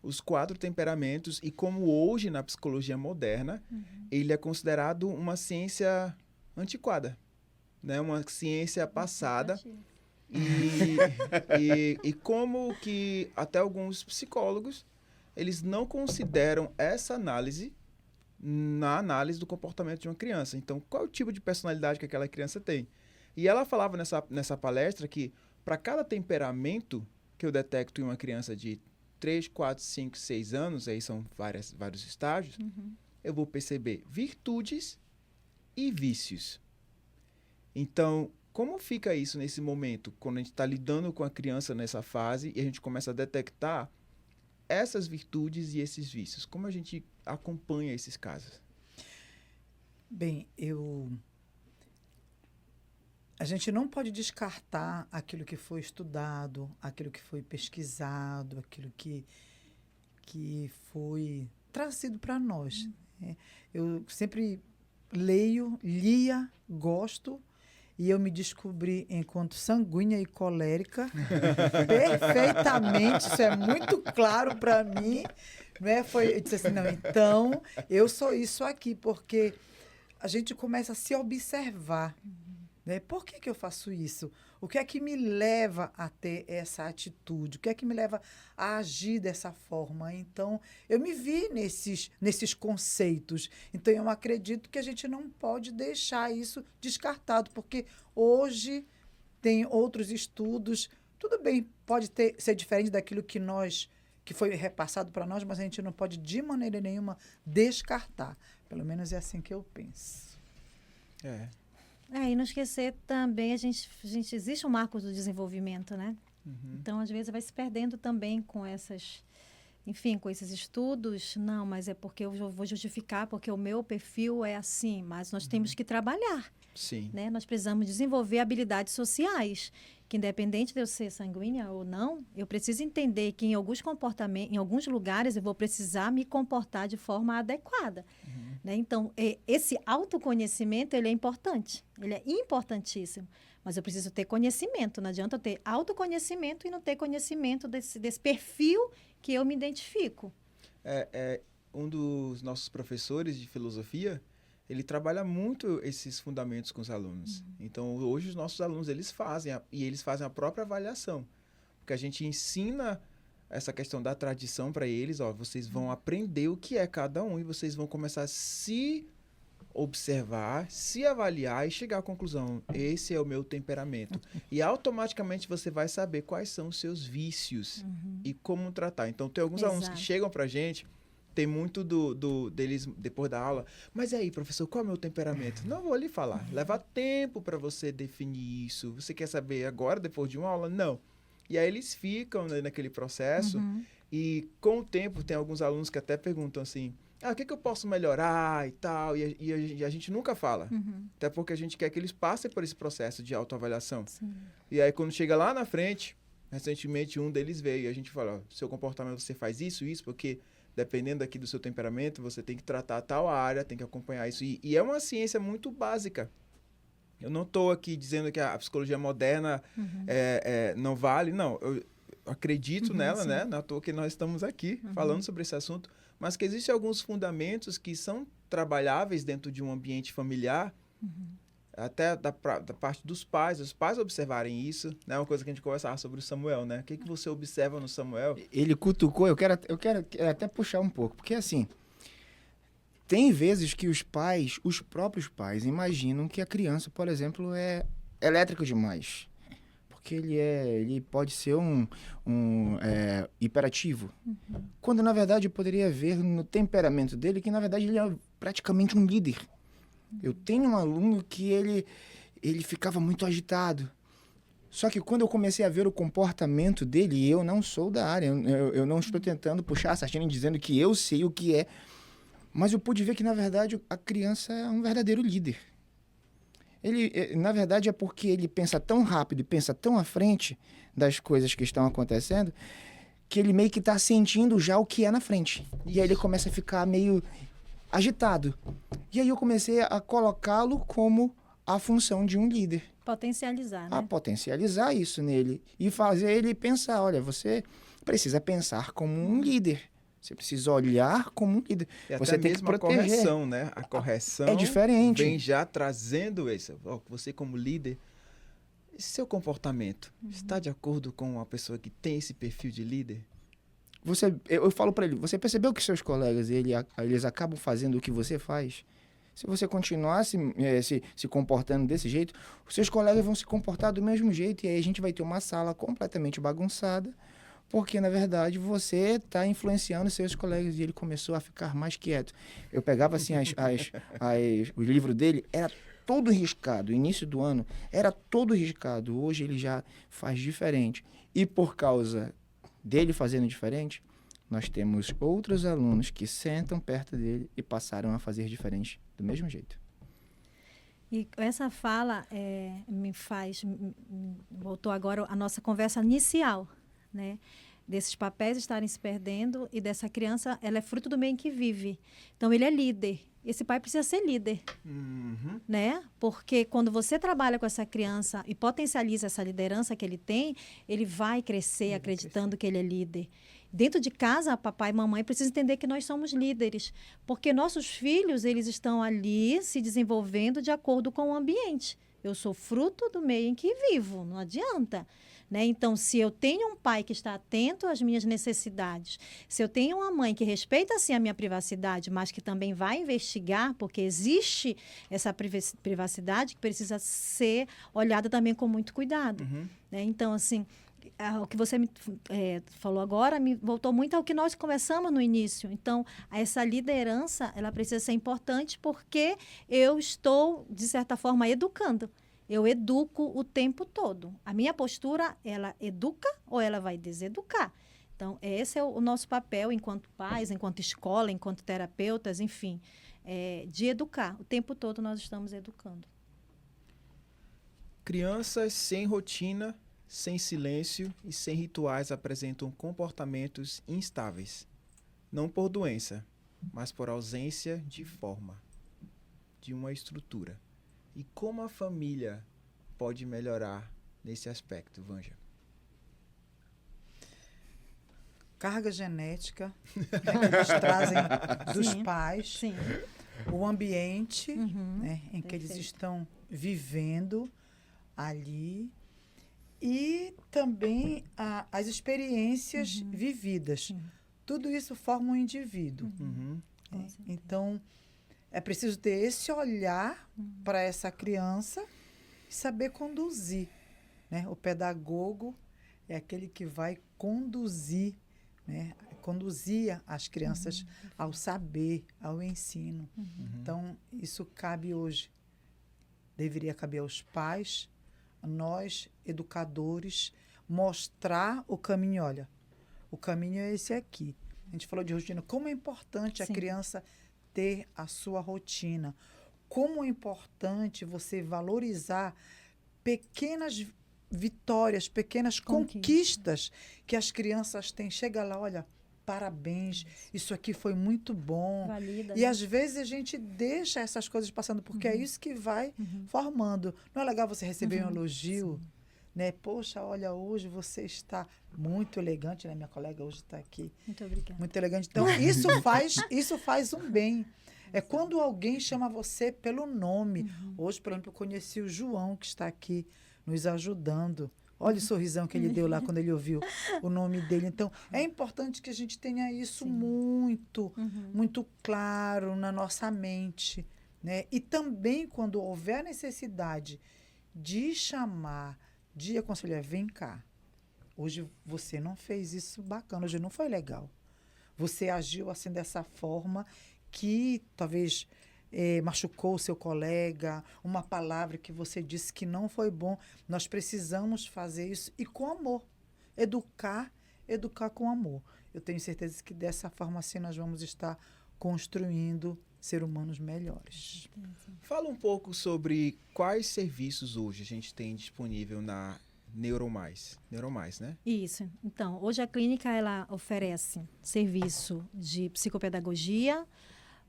Os 4 temperamentos e como hoje na psicologia moderna ele é considerado uma ciência antiquada. né? Uma ciência passada. E como que até alguns psicólogos, eles não consideram essa análise na análise do comportamento de uma criança. Então, qual é o tipo de personalidade que aquela criança tem? E ela falava nessa palestra que para cada temperamento que eu detecto em uma criança de 3, 4, 5, 6 anos, aí são vários estágios, eu vou perceber virtudes e vícios. Então, como fica isso nesse momento, quando a gente está lidando com a criança nessa fase e a gente começa a detectar essas virtudes e esses vícios? Como a gente acompanha esses casos? Bem, a gente não pode descartar aquilo que foi estudado, aquilo que foi pesquisado, aquilo que foi trazido para nós. Né? Eu sempre lia, gosto, e eu me descobri enquanto sanguínea e colérica perfeitamente, isso é muito claro para mim. Né? Eu disse assim, não, então eu sou isso aqui, porque a gente começa a se observar. Né? Por que eu faço isso? O que é que me leva a ter essa atitude? O que é que me leva a agir dessa forma? Então, eu me vi nesses conceitos. Então, eu acredito que a gente não pode deixar isso descartado, porque hoje tem outros estudos. Tudo bem, pode ser diferente daquilo que foi repassado para nós, mas a gente não pode, de maneira nenhuma, descartar. Pelo menos é assim que eu penso. E não esquecer também, existe um marco do desenvolvimento, né? Então, às vezes, vai se perdendo também com esses estudos. Não, mas é porque eu vou justificar, porque o meu perfil é assim. Mas nós temos que trabalhar. Sim. Né? Nós precisamos desenvolver habilidades sociais, que independente de eu ser sanguínea ou não, eu preciso entender que em alguns comportamentos, em alguns lugares, eu vou precisar me comportar de forma adequada. Né? Então, esse autoconhecimento, ele é importante. Ele é importantíssimo. Mas eu preciso ter conhecimento. Não adianta eu ter autoconhecimento e não ter conhecimento desse perfil que eu me identifico. Um dos nossos professores de filosofia, ele trabalha muito esses fundamentos com os alunos. Então, hoje, os nossos alunos, eles fazem a própria avaliação. Porque a gente ensina essa questão da tradição para eles. Vocês vão aprender o que é cada um e vocês vão começar a se observar, se avaliar e chegar à conclusão. Esse é o meu temperamento. E automaticamente você vai saber quais são os seus vícios e como tratar. Então, tem alguns alunos que chegam para a gente, tem muito deles depois da aula. Mas e aí, professor, qual é o meu temperamento? Não vou lhe falar. Leva tempo para você definir isso. Você quer saber agora, depois de uma aula? Não. E aí eles ficam, né, naquele processo. E com o tempo, tem alguns alunos que até perguntam assim, o que eu posso melhorar e tal? E a gente nunca fala. Até porque a gente quer que eles passem por esse processo de autoavaliação. E aí, quando chega lá na frente, recentemente um deles veio e a gente fala, seu comportamento, você faz isso, porque dependendo aqui do seu temperamento, você tem que tratar tal área, tem que acompanhar isso. E é uma ciência muito básica. Eu não estou aqui dizendo que a psicologia moderna não vale. Não, eu acredito nela, né? Não é à toa que nós estamos aqui falando sobre esse assunto. Mas que existem alguns fundamentos que são trabalháveis dentro de um ambiente familiar, até da parte dos pais, os pais observarem isso, né? Uma coisa que a gente conversava sobre o Samuel, né? O que você observa no Samuel? Ele cutucou, eu quero até puxar um pouco, porque assim, tem vezes que os próprios pais, imaginam que a criança, por exemplo, é elétrica demais. Porque ele pode ser um hiperativo. Quando, na verdade, eu poderia ver no temperamento dele que, na verdade, ele é praticamente um líder. Eu tenho um aluno que ele ficava muito agitado. Só que quando eu comecei a ver o comportamento dele, e eu não sou da área, eu não estou tentando puxar a sardinha dizendo que eu sei o que é, mas eu pude ver que, na verdade, a criança é um verdadeiro líder. Ele, na verdade, é porque ele pensa tão rápido e pensa tão à frente das coisas que estão acontecendo, que ele meio que está sentindo já o que é na frente. E aí ele começa a ficar meio agitado. E aí eu comecei a colocá-lo como a função de um líder. Potencializar, né? A potencializar isso nele. E fazer ele pensar, olha, você precisa pensar como um líder. Você precisa olhar como um líder. E você até tem mesmo que proteger. A correção, né? A correção é diferente. Vem já trazendo isso. Você como líder, seu comportamento está de acordo com uma pessoa que tem esse perfil de líder? Eu falo para ele, você percebeu que seus colegas, eles acabam fazendo o que você faz? Se você continuar se comportando desse jeito, os seus colegas vão se comportar do mesmo jeito, e aí a gente vai ter uma sala completamente bagunçada, porque, na verdade, você está influenciando seus colegas, e ele começou a ficar mais quieto. Eu pegava, assim, o livro dele, era todo riscado. O início do ano era todo riscado. Hoje ele já faz diferente. E por causa dele fazendo diferente, nós temos outros alunos que sentam perto dele e passaram a fazer diferente do mesmo jeito. E essa fala voltou agora a nossa conversa inicial, né? Desses papéis estarem se perdendo e dessa criança, ela é fruto do meio em que vive. Então, ele é líder. Esse pai precisa ser líder, né? Porque quando você trabalha com essa criança e potencializa essa liderança que ele tem, ele vai crescer acreditando que ele é líder. Dentro de casa, papai e mamãe precisam entender que nós somos líderes, porque nossos filhos, eles estão ali se desenvolvendo de acordo com o ambiente. Eu sou fruto do meio em que vivo, não adianta. Né? Então, se eu tenho um pai que está atento às minhas necessidades, se eu tenho uma mãe que respeita, sim, a minha privacidade, mas que também vai investigar, porque existe essa privacidade que precisa ser olhada também com muito cuidado. Né? Então, assim, o que você me falou agora me voltou muito ao que nós conversamos no início. Então, essa liderança, ela precisa ser importante porque eu estou, de certa forma, educando. Eu educo o tempo todo. A minha postura, ela educa ou ela vai deseducar? Então, esse é o nosso papel enquanto pais, enquanto escola, enquanto terapeutas, enfim, de educar. O tempo todo nós estamos educando. Crianças sem rotina, sem silêncio e sem rituais apresentam comportamentos instáveis. Não por doença, mas por ausência de forma, de uma estrutura. E como a família pode melhorar nesse aspecto, Vanja? Carga genética, né, que eles trazem dos pais, sim. O ambiente, né, em que eles estão vivendo ali e também as experiências vividas. Tudo isso forma um indivíduo. Então, é preciso ter esse olhar para essa criança e saber conduzir. Né? O pedagogo é aquele que vai conduzir, né? Conduzir as crianças ao saber, ao ensino. Então, isso cabe hoje. Deveria caber aos pais, a nós, educadores, mostrar o caminho. Olha, o caminho é esse aqui. A gente falou de rotina. Como é importante a criança ter a sua rotina. Como é importante você valorizar pequenas vitórias, pequenas conquistas que as crianças têm. Chega lá, olha, parabéns, isso aqui foi muito bom. Valida, e né? às vezes a gente deixa essas coisas passando, porque é isso que vai formando. Não é legal você receber um elogio? Né? Poxa, olha, hoje você está muito elegante, né? Minha colega hoje está aqui. Muito obrigada. Muito elegante. Então, isso faz um bem. É quando alguém chama você pelo nome. Hoje, por exemplo, eu conheci o João, que está aqui nos ajudando. Olha o sorrisão que ele deu lá quando ele ouviu o nome dele. Então, é importante que a gente tenha isso muito claro na nossa mente. Né? E também, quando houver necessidade de chamar, de aconselhar, vem cá. Hoje você não fez isso bacana, hoje não foi legal. Você agiu assim dessa forma que talvez machucou o seu colega, uma palavra que você disse que não foi bom. Nós precisamos fazer isso e com amor. Educar com amor. Eu tenho certeza que dessa forma assim nós vamos estar construindo seres humanos melhores. Fala um pouco sobre quais serviços hoje a gente tem disponível na Neuromais, né? Isso. Então, hoje a clínica ela oferece serviço de psicopedagogia,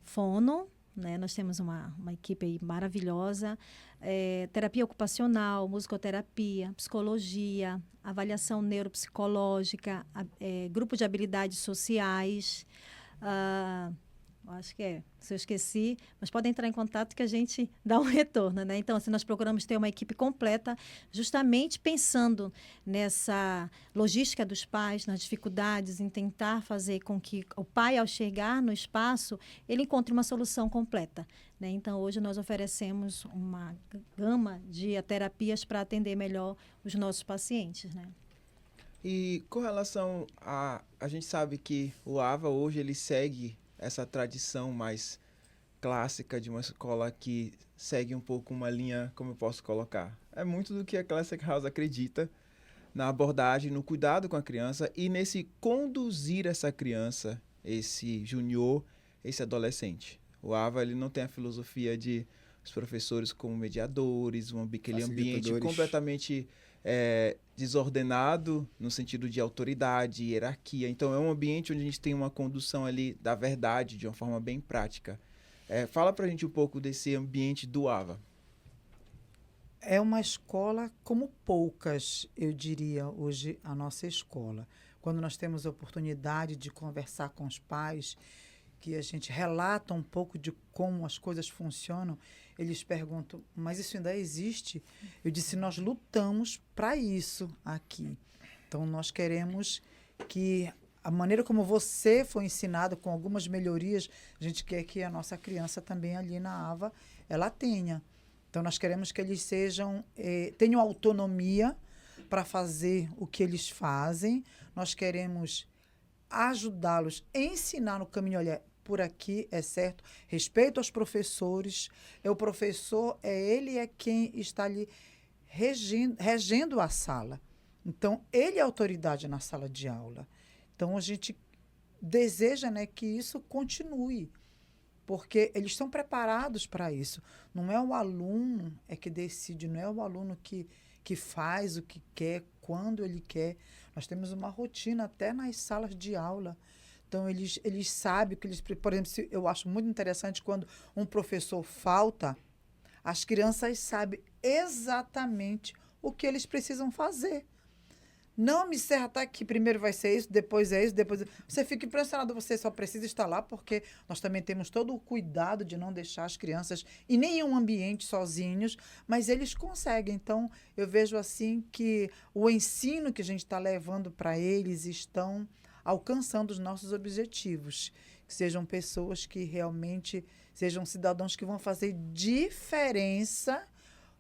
fono, né? Nós temos uma equipe aí maravilhosa, terapia ocupacional, musicoterapia, psicologia, avaliação neuropsicológica, grupo de habilidades sociais, acho que se eu esqueci, mas podem entrar em contato que a gente dá um retorno, né? Então, assim, nós procuramos ter uma equipe completa, justamente pensando nessa logística dos pais, nas dificuldades, em tentar fazer com que o pai, ao chegar no espaço, ele encontre uma solução completa, né? Então, hoje nós oferecemos uma gama de terapias para atender melhor os nossos pacientes, né? E com relação a gente sabe que o AVA hoje ele segue essa tradição mais clássica de uma escola que segue um pouco uma linha, como eu posso colocar. É muito do que a Classic House acredita na abordagem, no cuidado com a criança e nesse conduzir essa criança, esse junior, esse adolescente. O AVA ele não tem a filosofia de os professores como mediadores, aquele ambiente completamente desordenado no sentido de autoridade, hierarquia. Então, é um ambiente onde a gente tem uma condução ali da verdade de uma forma bem prática. Fala pra gente um pouco desse ambiente do AVA. É uma escola como poucas, eu diria, hoje, a nossa escola. Quando nós temos a oportunidade de conversar com os pais, que a gente relata um pouco de como as coisas funcionam, eles perguntam, mas isso ainda existe? Eu disse, nós lutamos para isso aqui. Então, nós queremos que a maneira como você foi ensinado, com algumas melhorias, a gente quer que a nossa criança também ali na AVA, ela tenha. Então, nós queremos que eles tenham autonomia para fazer o que eles fazem. Nós queremos ajudá-los, ensinar no caminho, olha, por aqui é certo, respeito aos professores, o professor ele é quem está ali regendo a sala. Então, ele é autoridade na sala de aula. Então, a gente deseja, né, que isso continue, porque eles estão preparados para isso. Não é o aluno que decide, não é o aluno que faz o que quer, quando ele quer. Nós temos uma rotina até nas salas de aula. Então, eles sabem que eles... Por exemplo, eu acho muito interessante quando um professor falta, as crianças sabem exatamente o que eles precisam fazer. Não me serra, tá aqui, primeiro vai ser isso, depois é isso, depois... Você fica impressionado, você só precisa estar lá, porque nós também temos todo o cuidado de não deixar as crianças em nenhum ambiente sozinhos, mas eles conseguem. Então, eu vejo assim que o ensino que a gente está levando para eles estão alcançando os nossos objetivos, que sejam pessoas que realmente sejam cidadãos que vão fazer diferença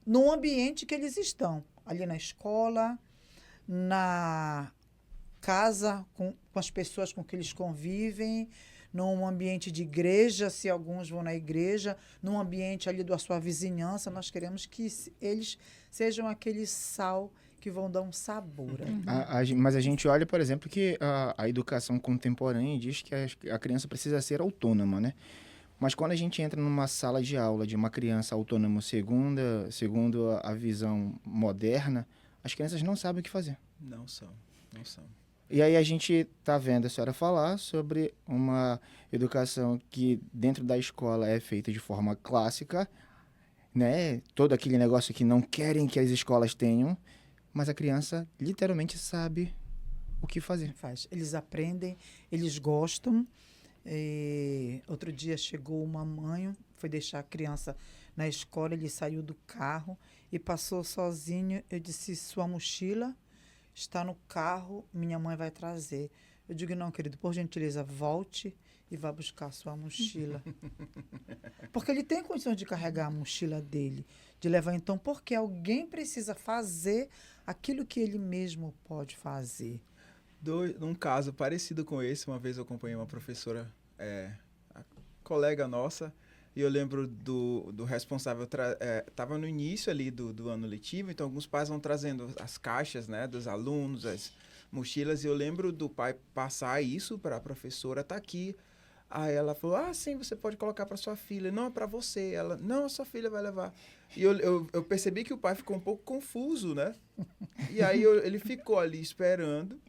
no ambiente que eles estão, ali na escola, na casa, com as pessoas com que eles convivem, num ambiente de igreja, se alguns vão na igreja, num ambiente ali da sua vizinhança. Nós queremos que eles sejam aquele sal que vão dar um sabor. Mas a gente olha, por exemplo, que a educação contemporânea diz que a criança precisa ser autônoma, né? Mas quando a gente entra numa sala de aula de uma criança autônoma segundo a visão moderna, as crianças não sabem o que fazer. Não são. E aí a gente está vendo a senhora falar sobre uma educação que dentro da escola é feita de forma clássica, né? Todo aquele negócio que não querem que as escolas tenham, mas a criança literalmente sabe o que fazer. Eles aprendem, eles gostam. Outro dia chegou uma mãe, foi deixar a criança na escola, ele saiu do carro e passou sozinho. Eu disse, sua mochila está no carro, minha mãe vai trazer. Eu digo, não, querido, por gentileza, volte e vá buscar sua mochila. Porque ele tem condições de carregar a mochila dele, de levar. Então, porque alguém precisa fazer aquilo que ele mesmo pode fazer. Num caso parecido com esse, uma vez eu acompanhei uma professora, a colega nossa, e eu lembro do responsável, estava no início ali do ano letivo, então alguns pais vão trazendo as caixas, né, dos alunos, as mochilas, e eu lembro do pai passar isso para a professora, tá aqui. Aí ela falou, sim, você pode colocar para sua filha. Não, é para você. Ela, não, a sua filha vai levar. E eu percebi que o pai ficou um pouco confuso, né? E aí ele ficou ali esperando.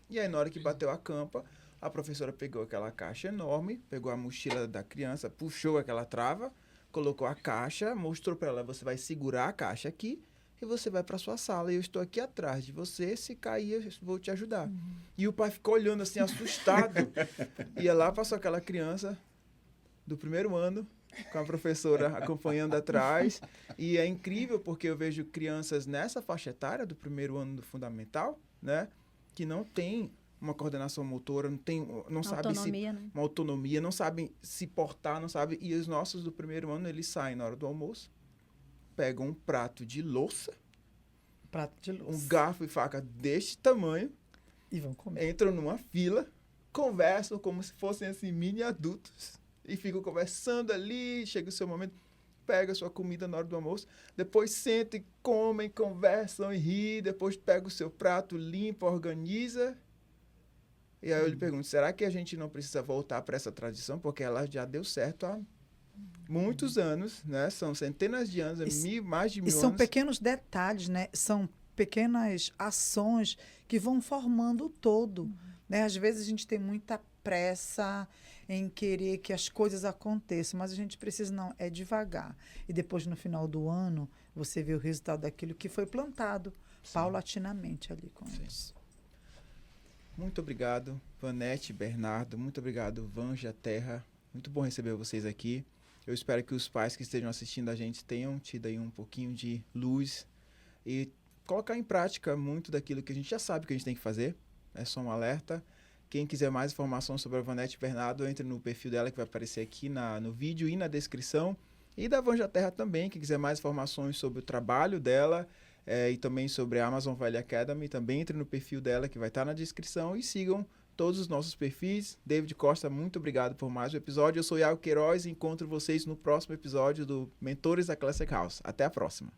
E aí, na hora que bateu a campa, A professora pegou aquela caixa enorme, pegou a mochila da criança, puxou aquela trava, colocou a caixa, mostrou para ela, você vai segurar a caixa aqui e você vai para sua sala. E eu estou aqui atrás de você, se cair eu vou te ajudar. E o pai ficou olhando assim, assustado. Ia lá, passou aquela criança do primeiro ano, com a professora acompanhando atrás. E é incrível porque eu vejo crianças nessa faixa etária do primeiro ano do fundamental, né, que não tem uma coordenação motora, não sabe uma autonomia, não sabem se portar, não sabem. E os nossos do primeiro ano, eles saem na hora do almoço, pegam um prato de louça, um garfo e faca deste tamanho, e vão comer. Entram numa fila, conversam como se fossem assim mini adultos e ficam conversando ali, chega o seu momento, pega a sua comida na hora do almoço, depois sentam e comem, conversam e riem, depois pega o seu prato, limpa, organiza. E aí eu lhe pergunto, será que a gente não precisa voltar para essa tradição? Porque ela já deu certo há muitos anos, né? São centenas de anos, mais de 1000 anos. E são pequenos detalhes, né? São pequenas ações que vão formando o todo. Né? Às vezes a gente tem muita pressa em querer que as coisas aconteçam, mas a gente precisa, é devagar. E depois, no final do ano, você vê o resultado daquilo que foi plantado paulatinamente ali com eles. Muito obrigado, Vanete, Bernardo. Muito obrigado, Vanja, Terra. Muito bom receber vocês aqui. Eu espero que os pais que estejam assistindo a gente tenham tido aí um pouquinho de luz e colocar em prática muito daquilo que a gente já sabe que a gente tem que fazer. É só um alerta. Quem quiser mais informação sobre a Vanete Bernardo, entre no perfil dela que vai aparecer aqui no vídeo e na descrição. E da Vanja Terra também, quem quiser mais informações sobre o trabalho dela e também sobre a Amazon Valley Academy, também entre no perfil dela que vai estar na descrição e sigam todos os nossos perfis. David Costa, muito obrigado por mais um episódio. Eu sou Iago Queiroz e encontro vocês no próximo episódio do Mentores da Classic House. Até a próxima.